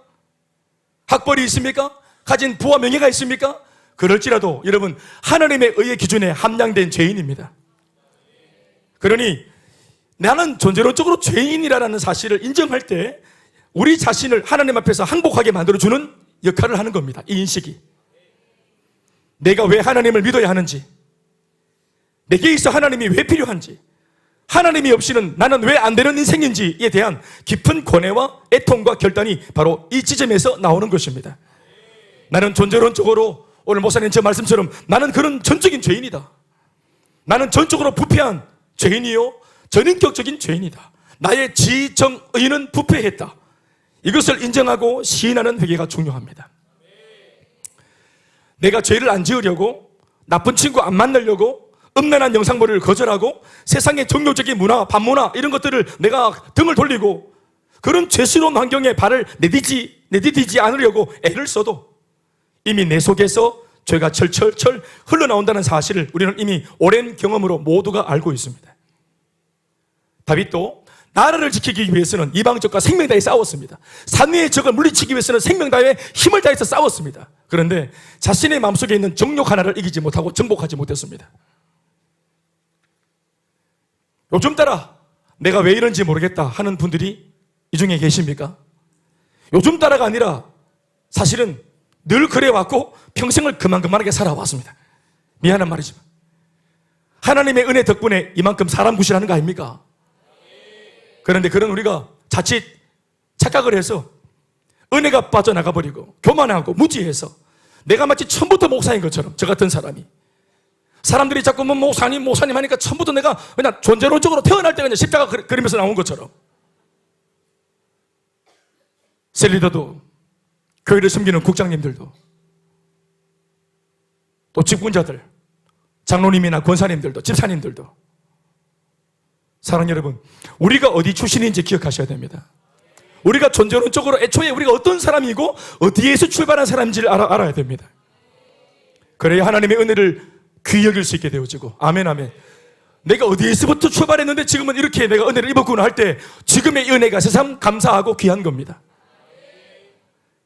학벌이 있습니까? 가진 부와 명예가 있습니까? 그럴지라도 여러분, 하나님의 의의 기준에 함량된 죄인입니다. 그러니 나는 존재론적으로 죄인이라는 사실을 인정할 때 우리 자신을 하나님 앞에서 항복하게 만들어주는 역할을 하는 겁니다. 이 인식이. 내가 왜 하나님을 믿어야 하는지, 내게 있어 하나님이 왜 필요한지, 하나님이 없이는 나는 왜 안 되는 인생인지에 대한 깊은 고뇌와 애통과 결단이 바로 이 지점에서 나오는 것입니다. 나는 존재론적으로 오늘 목사님 저 말씀처럼 나는 그런 전적인 죄인이다. 나는 전적으로 부패한 죄인이요, 전인격적인 죄인이다. 나의 지정의는 부패했다. 이것을 인정하고 시인하는 회개가 중요합니다. 내가 죄를 안 지으려고, 나쁜 친구 안 만나려고, 음란한 영상물을 거절하고, 세상의 종교적인 문화, 반문화 이런 것들을 내가 등을 돌리고, 그런 죄스러운 환경에 발을 내디디지 않으려고 애를 써도 이미 내 속에서 죄가 철철철 흘러나온다는 사실을 우리는 이미 오랜 경험으로 모두가 알고 있습니다. 다윗도 나라를 지키기 위해서는 이방적과 생명 다해 싸웠습니다. 산 위의 적을 물리치기 위해서는 생명 다해 힘을 다해서 싸웠습니다. 그런데 자신의 마음속에 있는 정욕 하나를 이기지 못하고 정복하지 못했습니다. 요즘 따라 내가 왜 이런지 모르겠다 하는 분들이 이 중에 계십니까? 요즘 따라가 아니라 사실은 늘 그래왔고 평생을 그만하게 살아왔습니다. 미안한 말이지만 하나님의 은혜 덕분에 이만큼 사람 구실하는 거 아닙니까? 그런데 그런 우리가 자칫 착각을 해서 은혜가 빠져나가 버리고 교만하고 무지해서 내가 마치 처음부터 목사인 것처럼, 저 같은 사람이 사람들이 자꾸 뭐 목사님 하니까 처음부터 내가 그냥 존재론적으로 태어날 때 그냥 십자가 그리면서 나온 것처럼, 셀리더도, 교회를 섬기는 국장님들도, 또 직분자들, 장로님이나 권사님들도, 집사님들도, 사랑하는 여러분, 우리가 어디 출신인지 기억하셔야 됩니다. 우리가 존재론적으로 애초에 우리가 어떤 사람이고 어디에서 출발한 사람인지를 알아야 됩니다. 그래야 하나님의 은혜를 귀히 여길 수 있게 되어지고, 아멘 아멘. 내가 어디에서부터 출발했는데 지금은 이렇게 내가 은혜를 입었구나 할 때 지금의 은혜가 세상 감사하고 귀한 겁니다.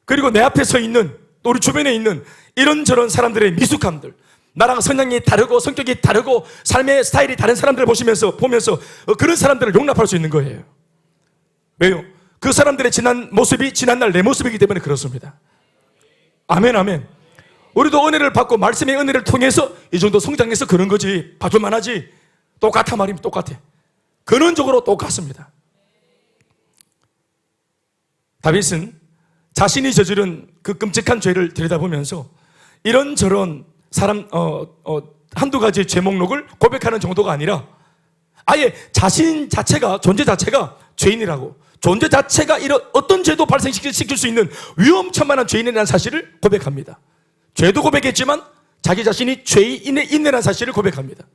그리고 내 앞에 서 있는, 또 우리 주변에 있는 이런저런 사람들의 미숙함들, 나랑 성향이 다르고 성격이 다르고 삶의 스타일이 다른 사람들을 보면서 그런 사람들을 용납할 수 있는 거예요. 왜요? 그 사람들의 지난 모습이 지난날 내 모습이기 때문에 그렇습니다. 아멘 아멘. 우리도 은혜를 받고 말씀의 은혜를 통해서 이 정도 성장해서 그런 거지, 봐줄만 하지. 똑같아 말이면 똑같아. 근원적으로 똑같습니다. 다윗은 자신이 저지른 그 끔찍한 죄를 들여다보면서 이런저런 사람 한두 가지 죄 목록을 고백하는 정도가 아니라 아예 자신 자체가, 존재 자체가 죄인이라고, 존재 자체가 이런 어떤 죄도 발생시킬 수 있는 위험천만한 죄인이라는 사실을 고백합니다. 죄도 고백했지만 자기 자신이 죄인이라는 사실을 고백합니다.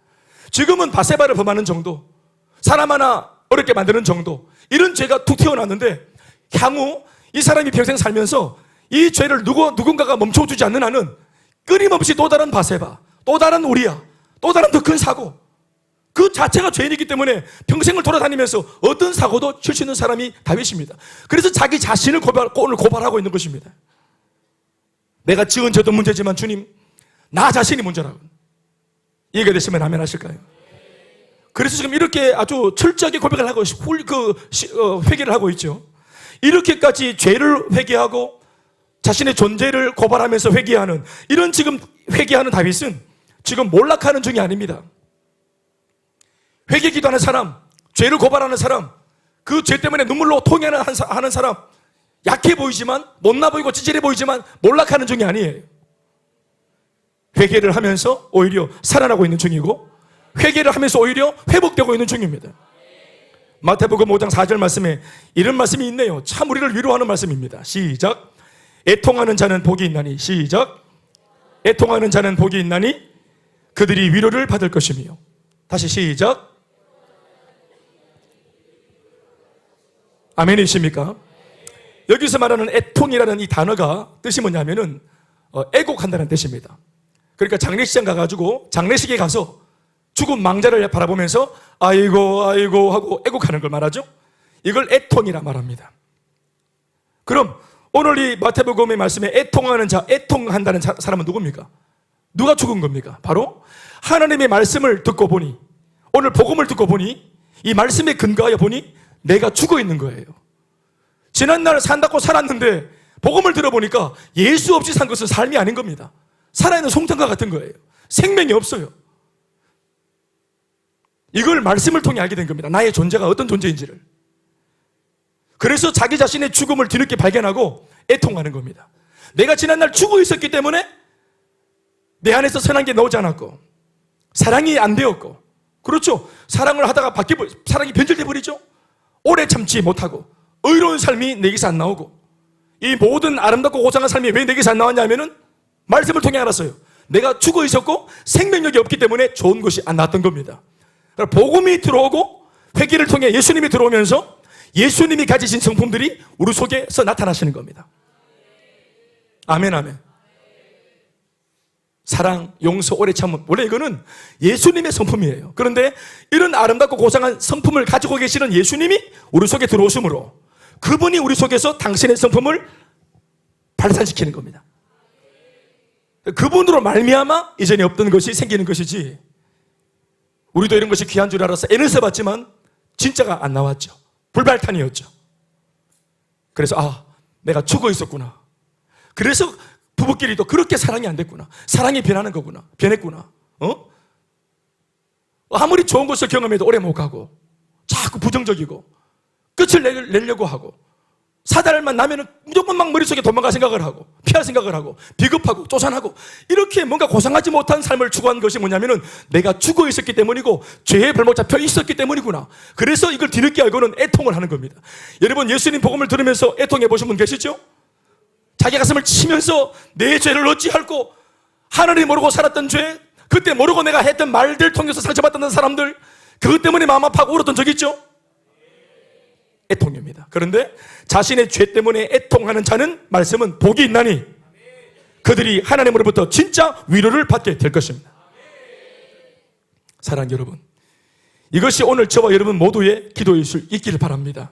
지금은 바세바를 범하는 정도, 사람 하나 어렵게 만드는 정도, 이런 죄가 툭 튀어나왔는데 향후 이 사람이 평생 살면서 이 죄를 누군가가 멈춰주지 않는 한은 끊임없이 또 다른 바세바, 또 다른 우리야, 또 다른 더 큰 사고, 그 자체가 죄인이기 때문에 평생을 돌아다니면서 어떤 사고도 칠 수 있는 사람이 다윗입니다. 그래서 자기 자신을 오늘 고발하고 있는 것입니다. 내가 지은 죄도 문제지만 주님, 나 자신이 문제라고. 이해가 되시면 아멘 하실까요? 그래서 지금 이렇게 아주 철저하게 고백을 하고 회개를 하고 있죠. 이렇게까지 죄를 회개하고 자신의 존재를 고발하면서 회개하는, 이런 지금 회개하는 다윗은 지금 몰락하는 중이 아닙니다. 회개 기도하는 사람, 죄를 고발하는 사람, 그 죄 때문에 눈물로 통해하는 사람, 약해 보이지만, 못나 보이고 찌질해 보이지만 몰락하는 중이 아니에요. 회개를 하면서 오히려 살아나고 있는 중이고, 회개를 하면서 오히려 회복되고 있는 중입니다. 마태복음 5장 4절 말씀에 이런 말씀이 있네요. 참 우리를 위로하는 말씀입니다. 시작. 애통하는 자는 복이 있나니, 시작. 애통하는 자는 복이 있나니 그들이 위로를 받을 것이며. 다시 시작. 아멘이십니까? 여기서 말하는 애통이라는 이 단어가 뜻이 뭐냐면은 애곡한다는 뜻입니다. 그러니까 장례식장 가가지고 장례식에 가서 죽은 망자를 바라보면서 아이고 아이고 하고 애곡하는 걸 말하죠. 이걸 애통이라 말합니다. 그럼 오늘 이 마태복음의 말씀에 애통하는 자, 애통한다는 사람은 누굽니까? 누가 죽은 겁니까? 바로 하나님의 말씀을 듣고 보니, 오늘 복음을 듣고 보니, 이 말씀에 근거하여 보니 내가 죽어 있는 거예요. 지난날 산다고 살았는데 복음을 들어보니까 예수 없이 산 것은 삶이 아닌 겁니다. 살아있는 송장과 같은 거예요. 생명이 없어요. 이걸 말씀을 통해 알게 된 겁니다. 나의 존재가 어떤 존재인지를. 그래서 자기 자신의 죽음을 뒤늦게 발견하고 애통하는 겁니다. 내가 지난날 죽어 있었기 때문에 내 안에서 선한 게 나오지 않았고, 사랑이 안 되었고, 그렇죠. 사랑을 하다가 사랑이 변질돼 버리죠. 오래 참지 못하고 의로운 삶이 내게서 안 나오고, 이 모든 아름답고 고상한 삶이 왜 내게서 안 나왔냐면은 말씀을 통해 알았어요. 내가 죽어 있었고 생명력이 없기 때문에 좋은 것이 안 나왔던 겁니다. 복음이 들어오고 회개를 통해 예수님이 들어오면서 예수님이 가지신 성품들이 우리 속에서 나타나시는 겁니다. 아멘, 아멘. 사랑, 용서, 오래 참음. 원래 이거는 예수님의 성품이에요. 그런데 이런 아름답고 고상한 성품을 가지고 계시는 예수님이 우리 속에 들어오심으로 그분이 우리 속에서 당신의 성품을 발산시키는 겁니다. 그분으로 말미암아 이전에 없던 것이 생기는 것이지, 우리도 이런 것이 귀한 줄 알아서 애는 써봤지만 진짜가 안 나왔죠. 불발탄이었죠. 그래서 내가 죽어 있었구나. 그래서 부부끼리도 그렇게 사랑이 안 됐구나. 사랑이 변하는 거구나. 변했구나. 아무리 좋은 것을 경험해도 오래 못 가고 자꾸 부정적이고 끝을 내려고 하고 사달만 나면은 무조건 막 머릿속에 도망갈 생각을 하고 피할 생각을 하고 비겁하고 쪼잔하고 이렇게 뭔가 고상하지 못한 삶을 추구한 것이 뭐냐면은 내가 죽어 있었기 때문이고 죄에 발목 잡혀 있었기 때문이구나. 그래서 이걸 뒤늦게 알고는 애통을 하는 겁니다. 여러분, 예수님 복음을 들으면서 애통해 보신 분 계시죠? 자기 가슴을 치면서 내 죄를 어찌할꼬, 하나님 모르고 살았던 죄, 그때 모르고 내가 했던 말들 통해서 상처받았던 사람들, 그것 때문에 마음 아파하고 울었던 적 있죠? 애통입니다. 그런데 자신의 죄 때문에 애통하는 자는 말씀은 복이 있나니 그들이 하나님으로부터 진짜 위로를 받게 될 것입니다. 사랑하는 여러분, 이것이 오늘 저와 여러분 모두의 기도일 수 있기를 바랍니다.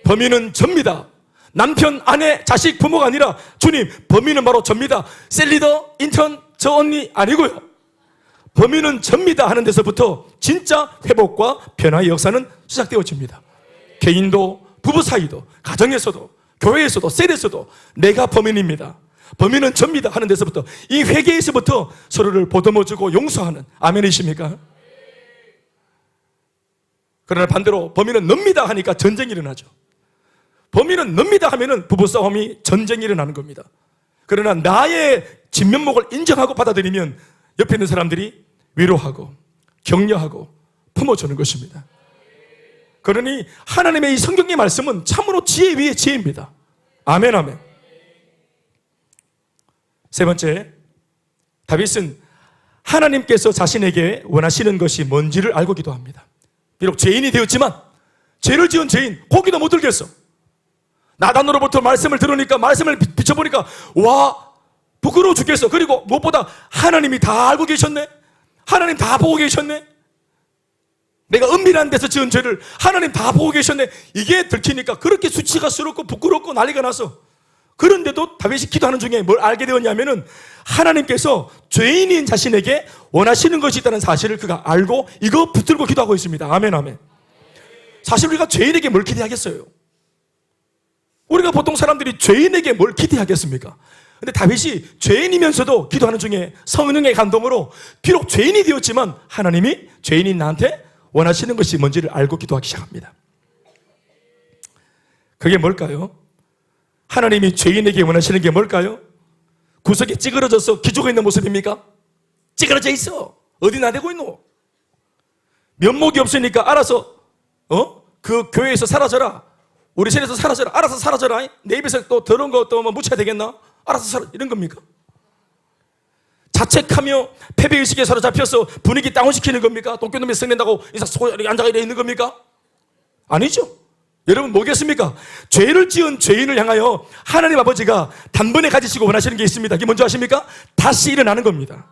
범인은 접니다. 남편, 아내, 자식, 부모가 아니라 주님, 범인은 바로 접니다. 셀리더, 인턴, 저 언니 아니고요. 범인은 접니다 하는 데서부터 진짜 회복과 변화의 역사는 시작되어집니다. 개인도, 부부 사이도, 가정에서도, 교회에서도, 셀에서도 내가 범인입니다, 범인은 접니다 하는 데서부터, 이 회개에서부터 서로를 보듬어주고 용서하는, 아멘이십니까? 그러나 반대로 범인은 늡니다 하니까 전쟁이 일어나죠. 범인은 늡니다 하면은 부부싸움이, 전쟁이 일어나는 겁니다. 그러나 나의 진면목을 인정하고 받아들이면 옆에 있는 사람들이 위로하고 격려하고 품어주는 것입니다. 그러니 하나님의 이 성경의 말씀은 참으로 지혜 위에 지혜입니다. 아멘, 아멘. 세 번째, 다윗은 하나님께서 자신에게 원하시는 것이 뭔지를 알고 기도합니다. 비록 죄인이 되었지만 죄를 지은 죄인 고기도 못 들겠어. 나단으로부터 말씀을 들으니까, 말씀을 비춰보니까 와, 부끄러워 죽겠어. 그리고 무엇보다 하나님이 다 알고 계셨네, 하나님 다 보고 계셨네, 내가 은밀한 데서 지은 죄를 하나님 다 보고 계셨네, 이게 들키니까 그렇게 수치스럽고 부끄럽고 난리가 나서, 그런데도 다윗이 기도하는 중에 뭘 알게 되었냐면은 하나님께서 죄인인 자신에게 원하시는 것이 있다는 사실을 그가 알고 이거 붙들고 기도하고 있습니다. 아멘, 아멘. 사실 우리가 죄인에게 뭘 기대하겠어요? 우리가 보통 사람들이 죄인에게 뭘 기대하겠습니까? 근데 다윗이 죄인이면서도 기도하는 중에 성령의 감동으로 비록 죄인이 되었지만 하나님이 죄인인 나한테 원하시는 것이 뭔지를 알고 기도하기 시작합니다. 그게 뭘까요? 하나님이 죄인에게 원하시는 게 뭘까요? 구석에 찌그러져서 기죽어 있는 모습입니까? 찌그러져 있어. 어디 나대고 있노? 면목이 없으니까 알아서 그 교회에서 사라져라, 우리 신에서 사라져라, 알아서 사라져라. 내 입에서 또 더러운 거 또 뭐 묻혀야 되겠나? 알아서 사라, 이런 겁니까? 자책하며 패배의식에 사로잡혀서 분위기 다운시키는 겁니까? 똥개놈이 성낸다고 인사 소리 앉아가 있는 겁니까? 아니죠. 여러분 뭐겠습니까? 죄를 지은 죄인을 향하여 하나님 아버지가 단번에 가지시고 원하시는 게 있습니다. 그게 뭔지 아십니까? 다시 일어나는 겁니다.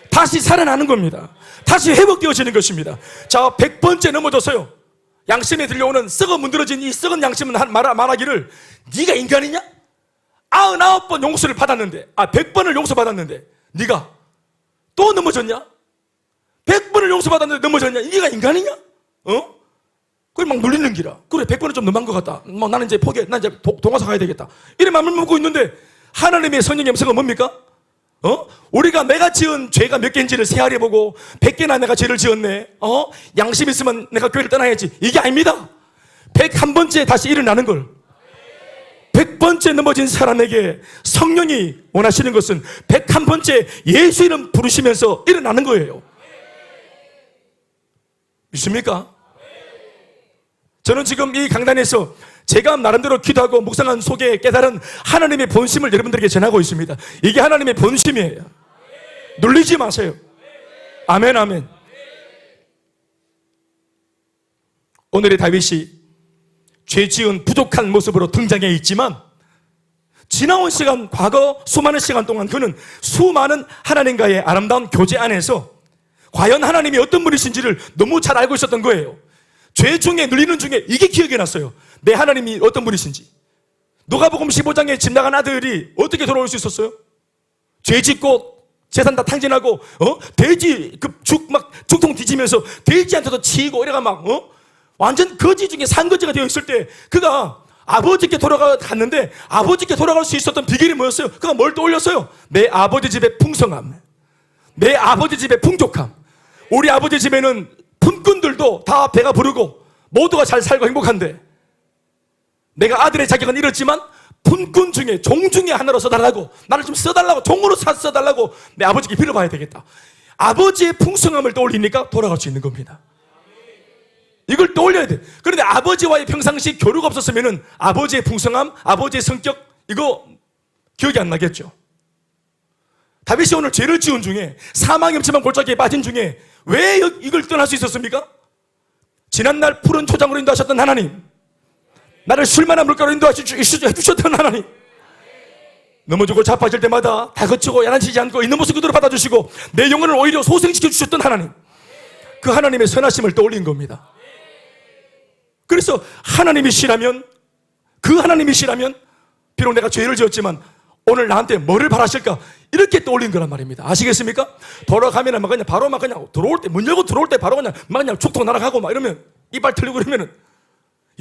다시 살아나는 겁니다. 다시 회복되어지는 것입니다. 자, 100번째 넘어졌어요. 양심에 들려오는 썩어 문드러진 이 썩은 양심은 말하기를 네가 인간이냐? 99번 용서를 받았는데, 100번을 용서받았는데 네가 또 넘어졌냐? 100번을 용서받았는데 넘어졌냐? 네가 인간이냐? 그래 막 눌리는 기라. 그래 100번은 좀 넘어간 것 같다. 뭐 나는 이제 포기해. 난 이제 동화사 가야 되겠다. 이래 마음을 먹고 있는데 하나님의 성령의 음성은 뭡니까? 우리가 내가 지은 죄가 몇 개인지를 세알해보고 100개나 내가 죄를 지었네. 양심 있으면 내가 교회를 떠나야지. 이게 아닙니다. 101번째 다시 일어나는 걸. 100번째 넘어진 사람에게 성령이 원하시는 것은 101번째 예수 이름 부르시면서 일어나는 거예요. 믿습니까? 저는 지금 이 강단에서 제가 나름대로 기도하고 묵상한 속에 깨달은 하나님의 본심을 여러분들에게 전하고 있습니다. 이게 하나님의 본심이에요. 놀리지 마세요. 아멘, 아멘. 오늘의 다윗이 죄 지은 부족한 모습으로 등장해 있지만 지나온 시간, 과거 수많은 시간 동안 그는 수많은 하나님과의 아름다운 교제 안에서 과연 하나님이 어떤 분이신지를 너무 잘 알고 있었던 거예요. 죄 중에 눌리는 중에 이게 기억이 났어요. 내 하나님이 어떤 분이신지. 누가복음 15장에 집 나간 아들이 어떻게 돌아올 수 있었어요? 죄 짓고 재산 다 탕진하고 돼지 죽통 뒤지면서 돼지한테도 치고 이래가 완전 거지 중에 산거지가 되어 있을 때 그가 아버지께 돌아갔는데 아버지께 돌아갈 수 있었던 비결이 뭐였어요? 그가 뭘 떠올렸어요? 내 아버지 집의 풍성함, 내 아버지 집의 풍족함. 우리 아버지 집에는 품꾼들도 다 배가 부르고 모두가 잘 살고 행복한데 내가 아들의 자격은 잃었지만 품꾼 중에 종 중에 하나로 써달라고, 나를 좀 써달라고, 종으로 써달라고 내 아버지께 빌어봐야 되겠다. 아버지의 풍성함을 떠올리니까 돌아갈 수 있는 겁니다. 이걸 떠올려야 돼. 그런데 아버지와의 평상시 교류가 없었으면 아버지의 풍성함, 아버지의 성격 이거 기억이 안 나겠죠. 다윗이 오늘 죄를 지은 중에 사망의 엄침한 골짜기에 빠진 중에 왜 이걸 떠날 수 있었습니까? 지난날 푸른 초장으로 인도하셨던 하나님, 나를 쉴만한 물가로 인도해주셨던 하나님, 넘어지고 자빠질 때마다 다그치고 야단치지 않고 있는 모습 그대로 받아주시고 내 영혼을 오히려 소생시켜 주셨던 하나님, 그 하나님의 선하심을 떠올린 겁니다. 그래서 하나님이시라면, 그 하나님이시라면 비록 내가 죄를 지었지만 오늘 나한테 뭐를 바라실까 이렇게 떠올린 거란 말입니다. 아시겠습니까? 돌아가면 그냥 바로 그냥 들어올 때, 문 열고 들어올 때 바로 그냥 죽통 날아가고 이러면 이빨 틀리고 그러면은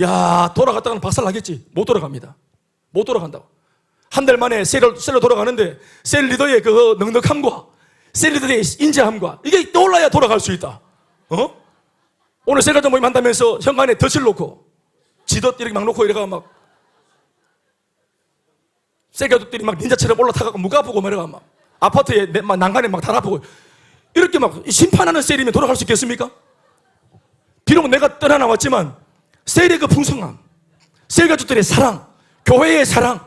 야, 돌아갔다가는 박살 나겠지. 못 돌아갑니다. 못 돌아간다고. 한 달 만에 셀로 돌아가는데 셀 리더의 그 넉넉함과 셀 리더의 인자함과 이게 떠올라야 돌아갈 수 있다. 오늘 셀가족 모임 한다면서 현관에 덫을 놓고 지덫 이렇게 막 놓고 이래가 막 셀가족들이 막 닌자처럼 올라타가고 목 아프고 이래가 막 아파트에 막 난간에 막 달아보고 이렇게 막 심판하는 셀이면 돌아갈 수 있겠습니까? 비록 내가 떠나나왔지만 셀의 그 풍성함, 셀가족들의 사랑, 교회의 사랑,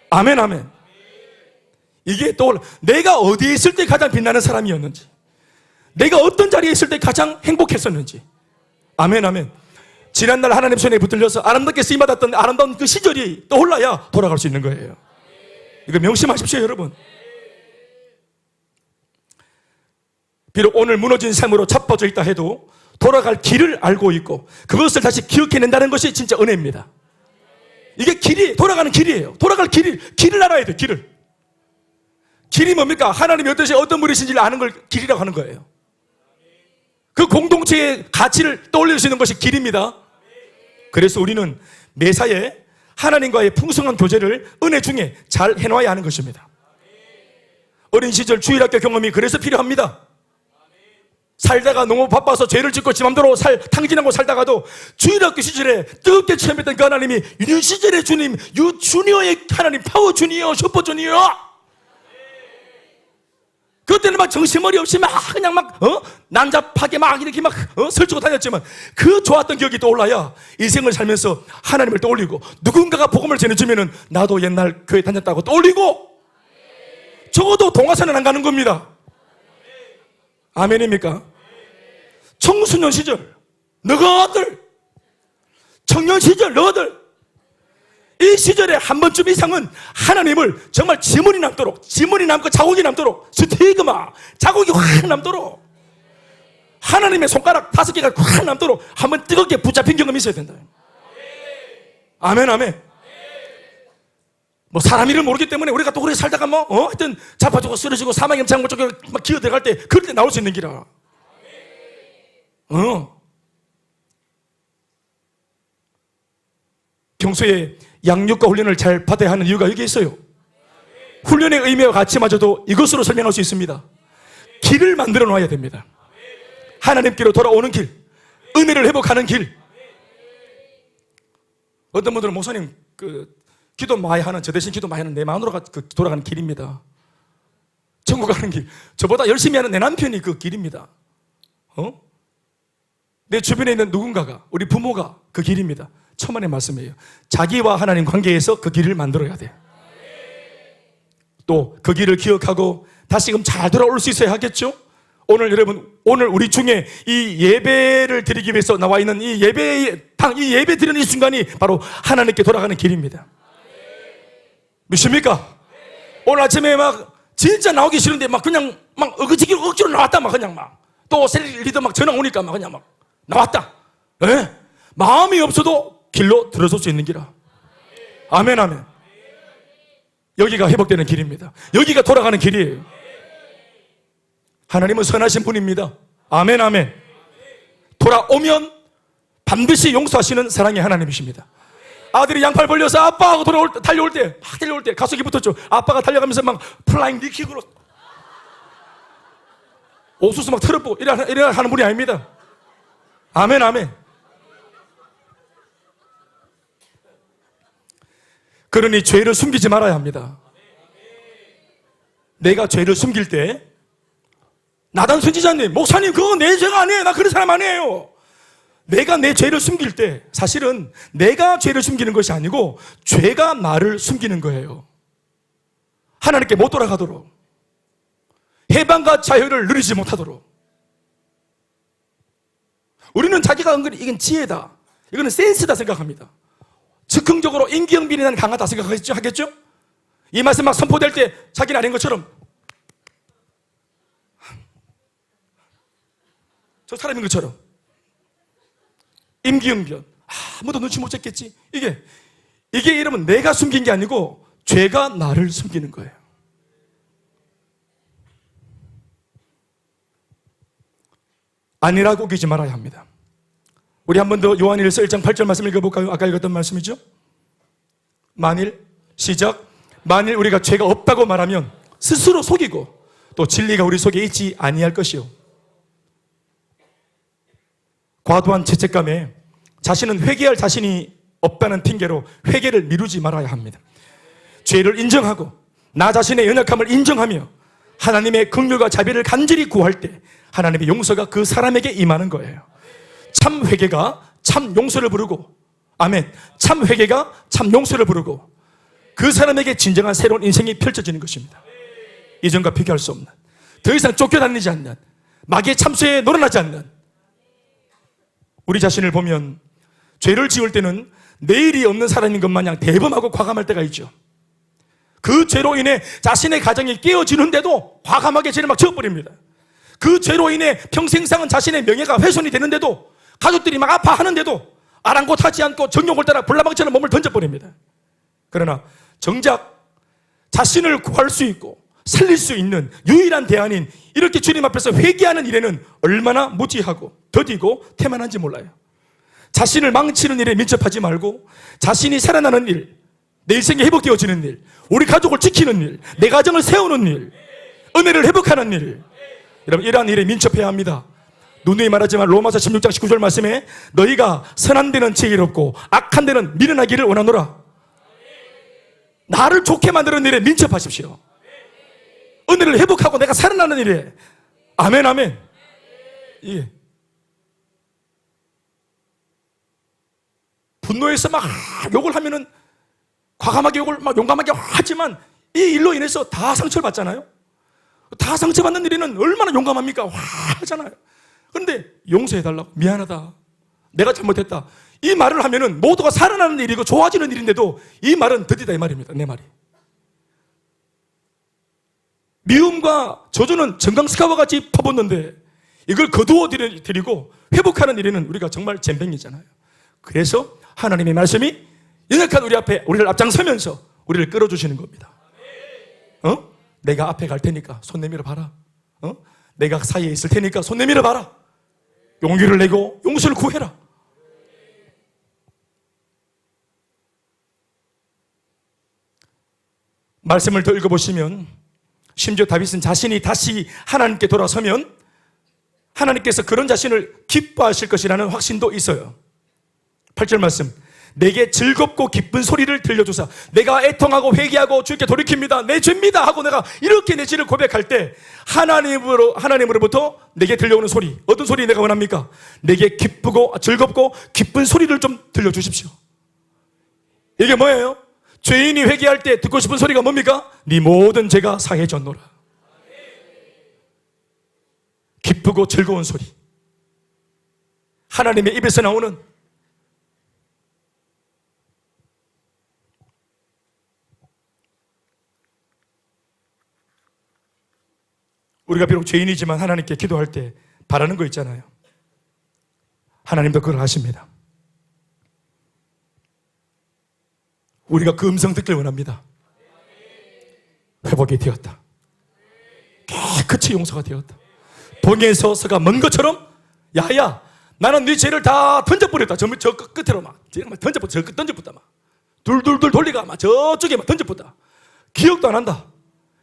아멘, 아멘. 이게 떠올라. 내가 어디에 있을 때 가장 빛나는 사람이었는지, 내가 어떤 자리에 있을 때 가장 행복했었는지, 아멘, 아멘. 지난날 하나님 손에 붙들려서 아름답게 쓰임받았던 아름다운 그 시절이 떠올라야 돌아갈 수 있는 거예요. 이거 명심하십시오, 여러분. 비록 오늘 무너진 삶으로 자빠져 있다 해도 돌아갈 길을 알고 있고 그것을 다시 기억해낸다는 것이 진짜 은혜입니다. 이게 길이, 돌아가는 길이에요. 돌아갈 길을 알아야 돼, 길을. 길이 뭡니까? 하나님이 어떤 분이신지를 아는 걸 길이라고 하는 거예요. 그 공동체의 가치를 떠올릴 수 있는 것이 길입니다. 그래서 우리는 매사에 하나님과의 풍성한 교제를 은혜 중에 잘 해놔야 하는 것입니다. 어린 시절 주일학교 경험이 그래서 필요합니다. 살다가 너무 바빠서 죄를 짓고 지 맘대로 탕진하고 살다가도 주일학교 시절에 뜨겁게 체험했던 그 하나님이 유년 시절의 주님, 주니어의 하나님, 파워 주니어, 슈퍼 주니어. 그때는 막 정신머리 없이 그냥 난잡하게 이렇게 설치고 다녔지만 그 좋았던 기억이 떠올라야 인생을 살면서 하나님을 떠올리고 누군가가 복음을 전해주면은 나도 옛날 교회 다녔다고 떠올리고 적어도 동화사는 안 가는 겁니다. 아멘입니까? 청소년 시절 너희들, 청년 시절 너희들, 이 시절에 한 번쯤 이상은 하나님을 정말 지문이 남고 자국이 남도록, 스티그마 자국이 확 남도록, 하나님의 손가락 5개가 확 남도록 한번 뜨겁게 붙잡힌 경험이 있어야 된다. 아멘, 아멘. 사람 일을 모르기 때문에 우리가 또 오래 살다가 하여튼 잡아주고 쓰러지고 사망의 장고 쪽에 막 기어 들어갈 때 그럴 때 나올 수 있는 기라. 평소에 양육과 훈련을 잘 받아야 하는 이유가 여기 있어요. 훈련의 의미와 가치마저도 이것으로 설명할 수 있습니다. 길을 만들어 놔야 됩니다. 하나님께로 돌아오는 길, 은혜를 회복하는 길. 어떤 분들은 목사님 기도 많이 하는, 저 대신 기도 많이 하는 내 마음으로 돌아가는 길입니다. 천국 가는 길. 저보다 열심히 하는 내 남편이 그 길입니다. 내 주변에 있는 누군가가, 우리 부모가 그 길입니다. 천만의 말씀이에요. 자기와 하나님 관계에서 그 길을 만들어야 돼요. 또 그 길을 기억하고 다시금 잘 돌아올 수 있어야 하겠죠? 오늘 여러분, 오늘 우리 중에 이 예배를 드리기 위해서 나와 있는 이 예배 드리는 이 순간이 바로 하나님께 돌아가는 길입니다. 믿습니까? 오늘 아침에 막 진짜 나오기 싫은데 막 그냥 막 억지로 나왔다. 막 그냥 막 또 셀리도 막 전화 오니까 막 그냥 막 나왔다. 에? 마음이 없어도 길로 들어설 수 있는 길아. 아멘, 아멘. 여기가 회복되는 길입니다. 여기가 돌아가는 길이에요. 하나님은 선하신 분입니다. 아멘, 아멘. 돌아오면 반드시 용서하시는 사랑의 하나님이십니다. 아들이 양팔 벌려서 아빠하고 달려올 때 가속이 붙었죠. 아빠가 달려가면서 막 플라잉 니킥으로 옥수수 막 틀어보고 이래 하는 분이 아닙니다. 아멘, 아멘. 그러니 죄를 숨기지 말아야 합니다. 내가 죄를 숨길 때, 나단 선지자님, 목사님, 그거 내 죄가 아니에요. 나 그런 사람 아니에요. 내가 내 죄를 숨길 때 사실은 내가 죄를 숨기는 것이 아니고 죄가 나를 숨기는 거예요. 하나님께 못 돌아가도록, 해방과 자유를 누리지 못하도록. 우리는 자기가 은근히 이건 지혜다, 이거는 센스다 생각합니다. 즉흥적으로 임기응변이 강하다 생각하겠죠? 이 말씀 막 선포될 때 자기는 아닌 것처럼 저 사람인 것처럼 임기응변, 아무도 눈치 못 챘겠지. 이게 이러면 내가 숨긴 게 아니고 죄가 나를 숨기는 거예요. 아니라고 우기지 말아야 합니다. 우리 한 번 더 요한일서 1장 8절 말씀 읽어볼까요? 아까 읽었던 말씀이죠. 만일 우리가 죄가 없다고 말하면 스스로 속이고 또 진리가 우리 속에 있지 아니할 것이요. 과도한 죄책감에 자신은 회개할 자신이 없다는 핑계로 회개를 미루지 말아야 합니다. 죄를 인정하고 나 자신의 연약함을 인정하며 하나님의 긍휼과 자비를 간절히 구할 때 하나님의 용서가 그 사람에게 임하는 거예요. 참 회개가 참 용서를 부르고, 아멘, 참 회개가 참 용서를 부르고 그 사람에게 진정한 새로운 인생이 펼쳐지는 것입니다. 이전과 비교할 수 없는, 더 이상 쫓겨다니지 않는, 마귀의 참수에 놀아나지 않는 우리 자신을 보면 죄를 지을 때는 내일이 없는 사람인 것 마냥 대범하고 과감할 때가 있죠. 그 죄로 인해 자신의 가정이 깨어지는데도 과감하게 죄를 막 지어버립니다. 그 죄로 인해 평생상은 자신의 명예가 훼손이 되는데도, 가족들이 막 아파하는데도 아랑곳하지 않고 정욕을 따라 불나방처럼 몸을 던져버립니다. 그러나 정작 자신을 구할 수 있고 살릴 수 있는 유일한 대안인 이렇게 주님 앞에서 회개하는 일에는 얼마나 무지하고 더디고 태만한지 몰라요. 자신을 망치는 일에 민첩하지 말고 자신이 살아나는 일, 내 인생이 회복되어지는 일, 우리 가족을 지키는 일, 내 가정을 세우는 일, 은혜를 회복하는 일, 여러분 이러한 일에 민첩해야 합니다. 누누이 말하지만 로마서 16장 19절 말씀에 너희가 선한 데는 지혜롭고 악한 데는 미련하기를 원하노라. 나를 좋게 만드는 일에 민첩하십시오. 은혜를 회복하고 내가 살아나는 일에. 아멘, 아멘. 예. 분노해서 막 욕을 하면은 과감하게 욕을 막 용감하게 하지만 이 일로 인해서 다 상처를 받잖아요. 다 상처받는 일에는 얼마나 용감합니까? 하잖아요. 그런데 용서해달라고, 미안하다, 내가 잘못했다, 이 말을 하면은 모두가 살아나는 일이고 좋아지는 일인데도 이 말은 더디다 이 말입니다. 내 말이. 미움과 저주는 정강스카와 같이 퍼붓는데 이걸 거두어 드리고 회복하는 일에는 우리가 정말 젬병이잖아요. 그래서 하나님의 말씀이 연약한 우리 앞에 우리를 앞장서면서 우리를 끌어주시는 겁니다. 내가 앞에 갈 테니까 손 내밀어 봐라. 내가 사이에 있을 테니까 손 내밀어 봐라. 용기를 내고 용서를 구해라. 말씀을 더 읽어보시면 심지어 다윗은 자신이 다시 하나님께 돌아서면 하나님께서 그런 자신을 기뻐하실 것이라는 확신도 있어요. 8절 말씀, 내게 즐겁고 기쁜 소리를 들려주사. 내가 애통하고 회개하고 주께 돌이킵니다, 내 죄입니다 하고 내가 이렇게 내 죄를 고백할 때 하나님으로부터 내게 들려오는 소리, 어떤 소리 내가 원합니까? 내게 기쁘고 즐겁고 기쁜 소리를 좀 들려주십시오. 이게 뭐예요? 죄인이 회개할 때 듣고 싶은 소리가 뭡니까? 네 모든 죄가 사해졌노라. 기쁘고 즐거운 소리, 하나님의 입에서 나오는 우리가 비록 죄인이지만 하나님께 기도할 때 바라는 거 있잖아요. 하나님도 그걸 아십니다. 우리가 그 음성 듣길 원합니다. 회복이 되었다, 깨끗이 용서가 되었다, 봉에서 서가 먼 것처럼, 야야 나는 네 죄를 다 던져버렸다. 저 끝으로 막 던져버렸다. 저 끝 던져버렸다. 막 둘둘둘 돌리가 막 저쪽에 막 던져버렸다. 기억도 안 한다.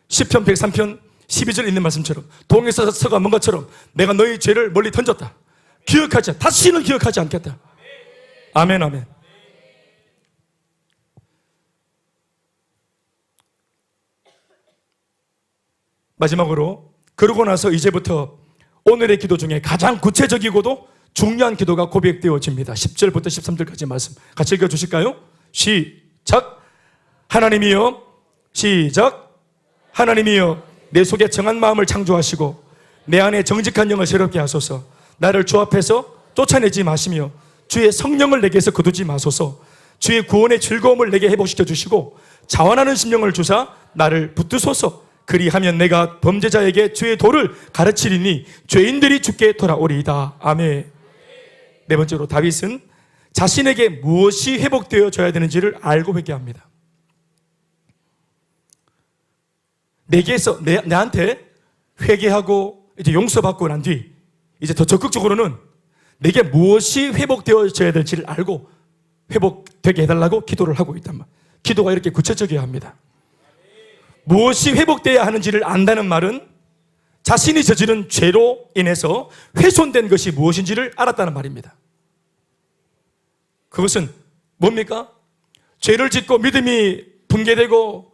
시편 103편 12절 있는 말씀처럼, 동에서 서가 먼 것처럼 내가 너희 죄를 멀리 던졌다. 기억하지, 다시는 기억하지 않겠다. 아멘, 아멘. 마지막으로, 그러고 나서 이제부터 오늘의 기도 중에 가장 구체적이고도 중요한 기도가 고백되어집니다. 10절부터 13절까지 말씀 같이 읽어주실까요? 시작. 하나님이여, 시작. 하나님이여, 내 속에 정한 마음을 창조하시고 내 안에 정직한 영을 새롭게 하소서. 나를 주 앞에서 쫓아내지 마시며 주의 성령을 내게서 거두지 마소서. 주의 구원의 즐거움을 내게 회복시켜 주시고 자원하는 심령을 주사 나를 붙드소서. 그리하면 내가 범죄자에게 주의 도를 가르치리니 죄인들이 주께 돌아오리이다. 아멘. 네 번째로, 다윗은 자신에게 무엇이 회복되어져야 되는지를 알고 회개합니다. 내게서 내한테 회개하고 이제 용서받고 난 뒤 이제 더 적극적으로는 내게 무엇이 회복되어져야 될지를 알고 회복되게 해달라고 기도를 하고 있단 말. 기도가 이렇게 구체적이어야 합니다. 무엇이 회복되어야 하는지를 안다는 말은 자신이 저지른 죄로 인해서 훼손된 것이 무엇인지를 알았다는 말입니다. 그것은 뭡니까? 죄를 짓고 믿음이 붕괴되고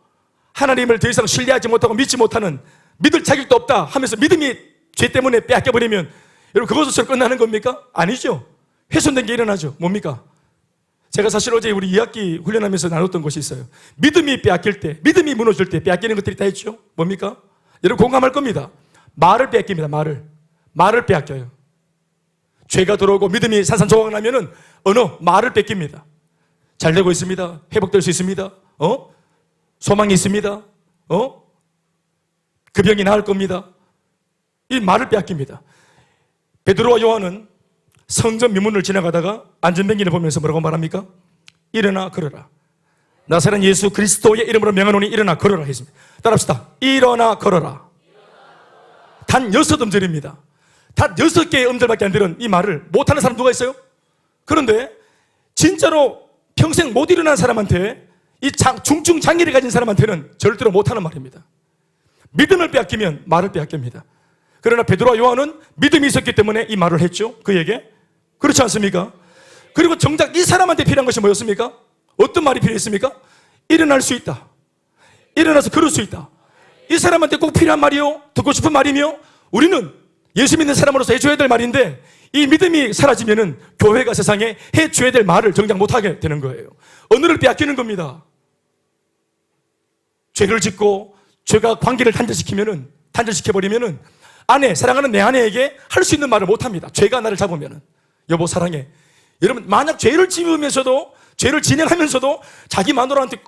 하나님을 더 이상 신뢰하지 못하고 믿지 못하는, 믿을 자격도 없다 하면서 믿음이 죄 때문에 빼앗겨버리면 여러분 그것으로 끝나는 겁니까? 아니죠. 훼손된 게 일어나죠. 뭡니까? 제가 사실 어제 우리 2학기 훈련하면서 나눴던 것이 있어요. 믿음이 빼앗길 때, 믿음이 무너질 때 빼앗기는 것들이 다 있죠. 뭡니까? 여러분 공감할 겁니다. 말을 빼앗깁니다. 말을 빼앗겨요. 죄가 들어오고 믿음이 산산조각 나면은 언어, 말을 뺏깁니다. 잘 되고 있습니다. 회복될 수 있습니다. 소망이 있습니다. 그 병이 나을 겁니다. 이 말을 빼앗깁니다. 베드로와 요한은 성전 미문을 지나가다가 안전뱅이를 보면서 뭐라고 말합니까? 일어나 걸어라. 나사렛 예수 그리스도의 이름으로 명하노니 일어나 걸어라 했습니다. 따라합시다. 일어나 걸어라. 단 6음절입니다. 단 6개의 음절밖에 안 되는 이 말을 못하는 사람 누가 있어요? 그런데 진짜로 평생 못 일어난 사람한테, 이 중증 장애를 가진 사람한테는 절대로 못하는 말입니다. 믿음을 빼앗기면 말을 빼앗깁니다. 그러나 베드로와 요한은 믿음이 있었기 때문에 이 말을 했죠. 그에게. 그렇지 않습니까? 그리고 정작 이 사람한테 필요한 것이 뭐였습니까? 어떤 말이 필요했습니까? 일어날 수 있다. 일어나서 걸을 수 있다. 이 사람한테 꼭 필요한 말이요, 듣고 싶은 말이며, 우리는 예수 믿는 사람으로서 해줘야 될 말인데, 이 믿음이 사라지면은 교회가 세상에 해줘야 될 말을 정작 못하게 되는 거예요. 언어를 빼앗기는 겁니다. 죄를 짓고 죄가 관계를 단절시켜버리면은 사랑하는 내 아내에게 할 수 있는 말을 못합니다. 죄가 나를 잡으면은. 여보 사랑해. 여러분, 만약 죄를 지으면서도, 죄를 진행하면서도 자기 마누라한테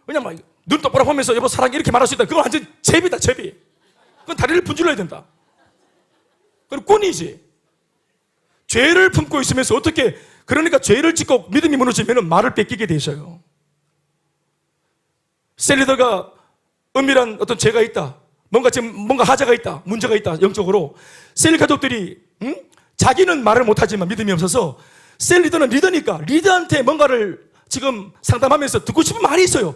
그냥 막 눈 똑바로 보면서 여보 사랑해 이렇게 말할 수 있다. 그건 완전 제비다, 제비. 그건 다리를 분질러야 된다. 그건 꾼이지. 죄를 품고 있으면서 어떻게, 그러니까 죄를 짓고 믿음이 무너지면 말을 뺏기게 되셔요. 셀리더가 은밀한 어떤 죄가 있다. 뭔가 하자가 있다. 문제가 있다. 영적으로. 셀 가족들이, 자기는 말을 못하지만 믿음이 없어서 셀리더는 리더니까 리더한테 뭔가를 지금 상담하면서 듣고 싶은 말이 있어요.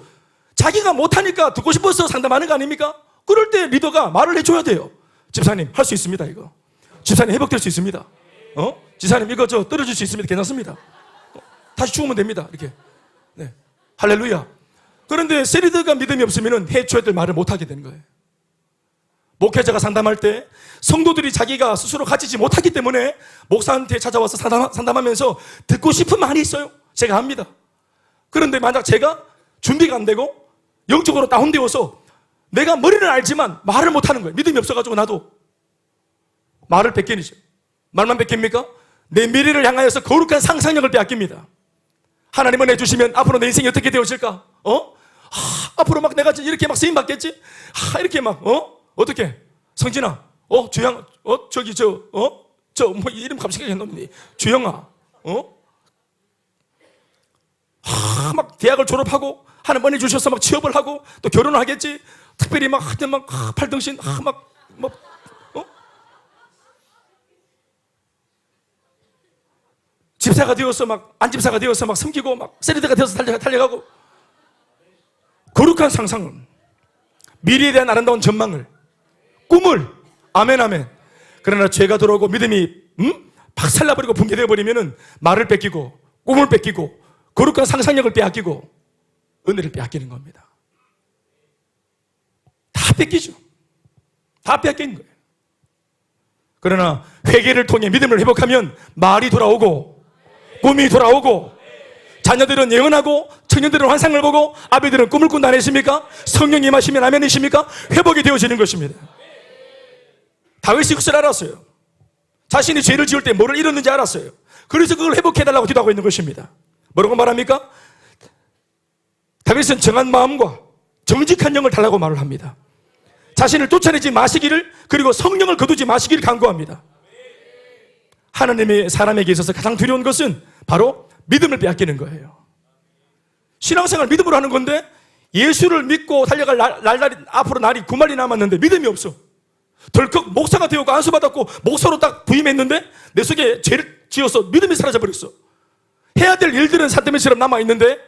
자기가 못하니까 듣고 싶어서 상담하는 거 아닙니까? 그럴 때 리더가 말을 해줘야 돼요. 집사님, 할 수 있습니다, 이거. 집사님, 회복될 수 있습니다. 집사님, 이거 떨어질 수 있습니다. 괜찮습니다. 다시 죽으면 됩니다. 이렇게. 네. 할렐루야. 그런데 세리드가 믿음이 없으면 해초애들 말을 못하게 되는 거예요. 목회자가 상담할 때 성도들이 자기가 스스로 가지지 못하기 때문에 목사한테 찾아와서 상담하면서 듣고 싶은 말이 있어요. 제가 합니다. 그런데 만약 제가 준비가 안 되고 영적으로 다운되어서 내가 머리는 알지만 말을 못하는 거예요. 믿음이 없어가지고 나도 말을 뺏기죠. 말만 뺏깁니까? 내 미래를 향하여서 거룩한 상상력을 빼앗깁니다. 하나님은 해주시면 앞으로 내 인생이 어떻게 되어질까? 앞으로 막 내가 이렇게 막 쓰임 받겠지? 이렇게 막 어떻게? 성진아, 주영, 저기 뭐 이름 갑자기 했는데 주영아, 막 대학을 졸업하고 하나님 은혜 주셔서 막 취업을 하고 또 결혼을 하겠지? 특별히 막 팔등신 집사가 되어서 막 안집사가 되어서 막 섬기고 막 세리드가 되어서 달려가고 거룩한 상상을, 미래에 대한 아름다운 전망을, 꿈을, 아멘. 그러나 죄가 들어오고 믿음이 박살나버리고 붕괴되어 버리면은 말을 뺏기고 꿈을 뺏기고 거룩한 상상력을 빼앗기고 은혜를 빼앗기는 겁니다. 다 뺏기죠. 다 빼앗기는 거예요. 그러나 회개를 통해 믿음을 회복하면 말이 돌아오고 꿈이 돌아오고 자녀들은 예언하고 청년들은 환상을 보고 아비들은 꿈을 꾼다 아니십니까? 성령이 임하시면 아멘이십니까? 회복이 되어지는 것입니다. 다윗이 그것을 알았어요. 자신이 죄를 지을 때 뭐를 잃었는지 알았어요. 그래서 그걸 회복해달라고 기도하고 있는 것입니다. 뭐라고 말합니까? 다윗은 정한 마음과 정직한 영을 달라고 말을 합니다. 자신을 쫓아내지 마시기를, 그리고 성령을 거두지 마시기를 간구합니다. 하나님의 사람에게 있어서 가장 두려운 것은 바로 믿음을 빼앗기는 거예요. 신앙생활 믿음으로 하는 건데 예수를 믿고 달려갈 날이 앞으로 날이 9말이 남았는데 믿음이 없어. 덜컥 목사가 되었고 안수받았고 목사로 딱 부임했는데 내 속에 죄를 지어서 믿음이 사라져버렸어. 해야 될 일들은 산더미처럼 남아있는데,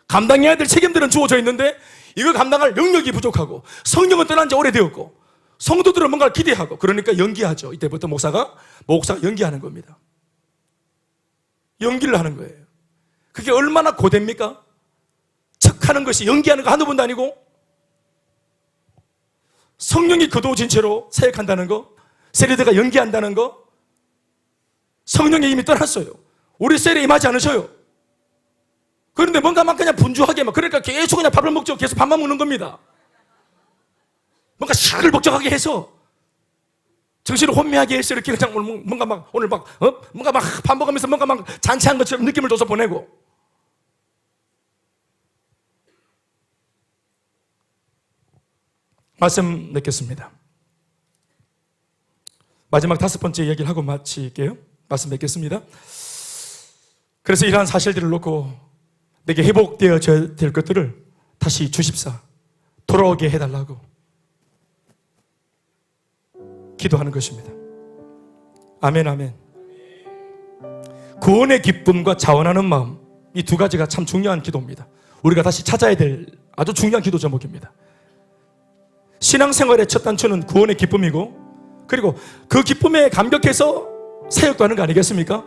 감당해야 될 책임들은 주어져 있는데 이걸 감당할 능력이 부족하고 성령은 떠난 지 오래되었고 성도들은 뭔가를 기대하고, 그러니까 연기하죠. 이때부터 목사가 연기하는 겁니다. 연기를 하는 거예요. 그게 얼마나 고됩니까? 척하는 것이, 연기하는 거 한두 번도 아니고, 성령이 거두어진 채로 사역한다는 거, 세리드가 연기한다는 거, 성령이 이미 떠났어요. 우리 셀에 임하지 않으셔요. 그런데 뭔가 막 그냥 분주하게 그러니까 계속 그냥 밥을 먹죠. 계속 밥만 먹는 겁니다. 뭔가 시끌벅적하게 해서 정신을 혼미하게 해서 이렇게 그냥 뭔가 막 오늘 뭔가 막 밥 먹으면서 뭔가 막 잔치한 것처럼 느낌을 줘서 보내고. 말씀 맺겠습니다. 마지막 5번째 이야기를 하고 마칠게요. 말씀 맺겠습니다. 그래서 이러한 사실들을 놓고 내게 회복되어져야 될 것들을 다시 주십사, 돌아오게 해달라고 기도하는 것입니다. 아멘. 구원의 기쁨과 자원하는 마음, 이 두 가지가 참 중요한 기도입니다. 우리가 다시 찾아야 될 아주 중요한 기도 제목입니다. 신앙생활의 첫 단추는 구원의 기쁨이고, 그리고 그 기쁨에 감격해서 사역도 하는 거 아니겠습니까?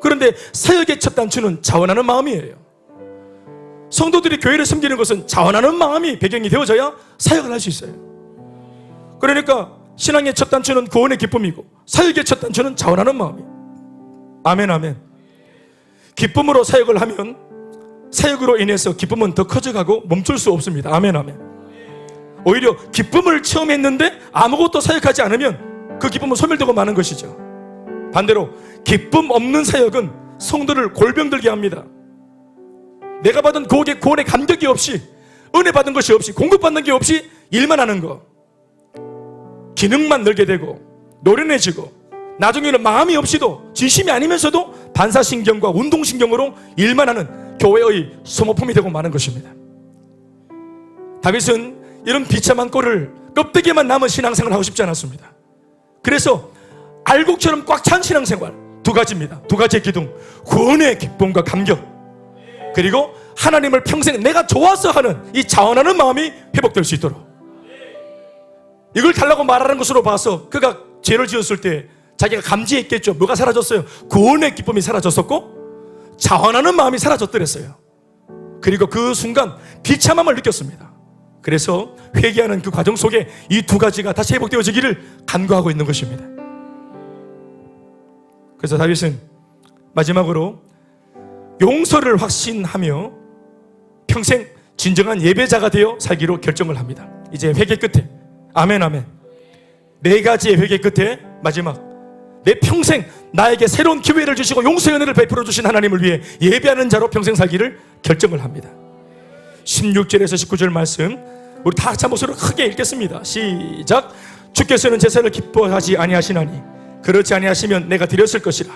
그런데 사역의 첫 단추는 자원하는 마음이에요. 성도들이 교회를 섬기는 것은 자원하는 마음이 배경이 되어져야 사역을 할 수 있어요. 그러니까 신앙의 첫 단추는 구원의 기쁨이고 사역의 첫 단추는 자원하는 마음이에요. 아멘. 기쁨으로 사역을 하면 사역으로 인해서 기쁨은 더 커져가고 멈출 수 없습니다. 아멘. 오히려 기쁨을 체험했는데 아무것도 사역하지 않으면 그 기쁨은 소멸되고 마는 것이죠. 반대로 기쁨 없는 사역은 성도를 골병들게 합니다. 내가 받은 구원의 감격이 없이, 은혜 받은 것이 없이, 공급받는 게 없이 일만 하는 거, 기능만 늘게 되고 노련해지고 나중에는 마음이 없이도, 진심이 아니면서도 반사신경과 운동신경으로 일만 하는 교회의 소모품이 되고 마는 것입니다. 다윗은 이런 비참한 꼴을, 껍데기만 남은 신앙생활을 하고 싶지 않았습니다. 그래서 알곡처럼 꽉 찬 신앙생활, 두 가지입니다. 두 가지의 기둥, 구원의 기쁨과 감격, 그리고 하나님을 평생 내가 좋아서 하는 이 자원하는 마음이 회복될 수 있도록, 이걸 달라고 말하는 것으로 봐서 그가 죄를 지었을 때 자기가 감지했겠죠. 뭐가 사라졌어요? 구원의 기쁨이 사라졌었고 자원하는 마음이 사라졌더랬어요. 그리고 그 순간 비참함을 느꼈습니다. 그래서 회개하는 그 과정 속에 이 두 가지가 다시 회복되어지기를 간구하고 있는 것입니다. 그래서 다윗은 마지막으로 용서를 확신하며 평생 진정한 예배자가 되어 살기로 결정을 합니다. 이제 회개 끝에, 아멘 아멘, 네 가지의 회개 끝에 마지막, 내 평생 나에게 새로운 기회를 주시고 용서의 은혜를 베풀어 주신 하나님을 위해 예배하는 자로 평생 살기를 결정을 합니다. 16절에서 19절 말씀 우리 다 같이 한 목소리로 크게 읽겠습니다. 시작. 주께서는 제사를 기뻐하지 아니하시나니 그렇지 아니하시면 내가 드렸을 것이라.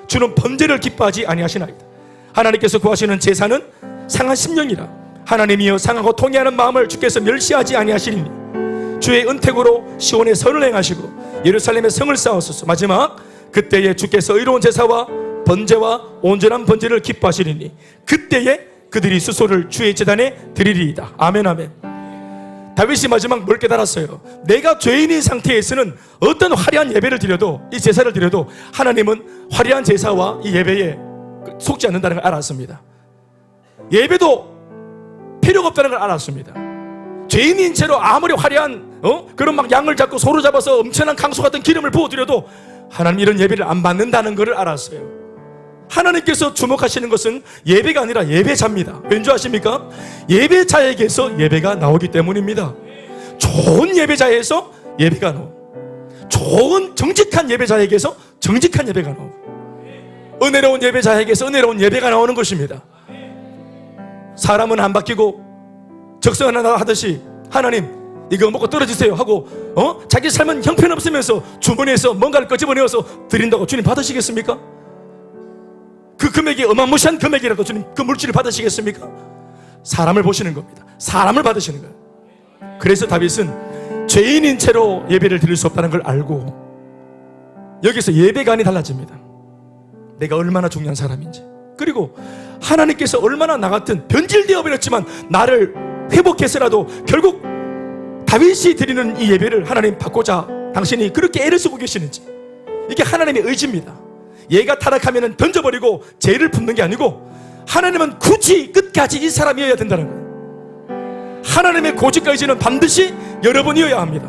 주는 번제를 기뻐하지 아니하시나이다. 하나님께서 구하시는 제사는 상한 심령이라. 하나님이여 상하고 통회하는 마음을 주께서 멸시하지 아니하시리니 주의 은택으로 시온에 선을 행하시고 예루살렘에 성을 쌓으소서. 마지막, 그때에 주께서 의로운 제사와 번제와 온전한 번제를 기뻐하시리니 그때에 그들이 수소를 주의 제단에 드리리이다. 아멘 아멘. 다윗이 마지막 뭘 깨달았어요? 내가 죄인인 상태에서는 어떤 화려한 예배를 드려도, 이 제사를 드려도 하나님은 화려한 제사와 이 예배에 속지 않는다는 걸 알았습니다. 예배도 필요가 없다는 걸 알았습니다. 죄인인 채로 아무리 화려한 그런 막 양을 잡고 소로 잡아서 엄청난 강수 같은 기름을 부어드려도 하나님 이런 예배를 안 받는다는 것을 알았어요. 하나님께서 주목하시는 것은 예배가 아니라 예배자입니다. 왠지 아십니까? 예배자에게서 예배가 나오기 때문입니다. 좋은 예배자에서 예배가 나오고, 좋은 정직한 예배자에게서 정직한 예배가 나오고, 은혜로운 예배자에게서 은혜로운 예배가 나오는 것입니다. 사람은 안 바뀌고 적성하나 하듯이 하나님 이거 먹고 떨어지세요 하고 자기 삶은 형편없으면서 주머니에서 뭔가를 끄집어내어서 드린다고 주님 받으시겠습니까? 그 금액이 어마무시한 금액이라도 주님 그 물질을 받으시겠습니까? 사람을 보시는 겁니다. 사람을 받으시는 거예요. 그래서 다윗은 죄인인 채로 예배를 드릴 수 없다는 걸 알고 여기서 예배관이 달라집니다. 내가 얼마나 중요한 사람인지, 그리고 하나님께서 얼마나 나 같은 변질되어 버렸지만 나를 회복해서라도 결국 다윗이 드리는 이 예배를 하나님 받고자 당신이 그렇게 애를 쓰고 계시는지, 이게 하나님의 의지입니다. 얘가 타락하면 던져버리고 죄를 품는 게 아니고 하나님은 굳이 끝까지 이 사람이어야 된다는 거예요. 하나님의 고집과 의지는 반드시 여러분이어야 합니다.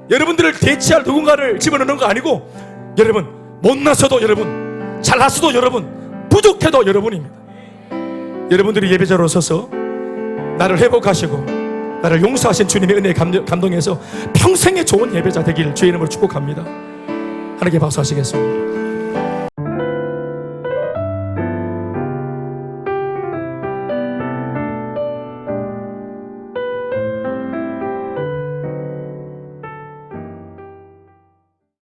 여러분들을 대체할 누군가를 집어넣는 거 아니고, 여러분 못나서도 여러분, 잘났어도 여러분, 부족해도 여러분입니다. 여러분들이 예배자로 서서 나를 회복하시고 나를 용서하신 주님의 은혜에 감동해서 평생의 좋은 예배자 되기를 주의 이름으로 축복합니다. 하나님께 박수하시겠습니다.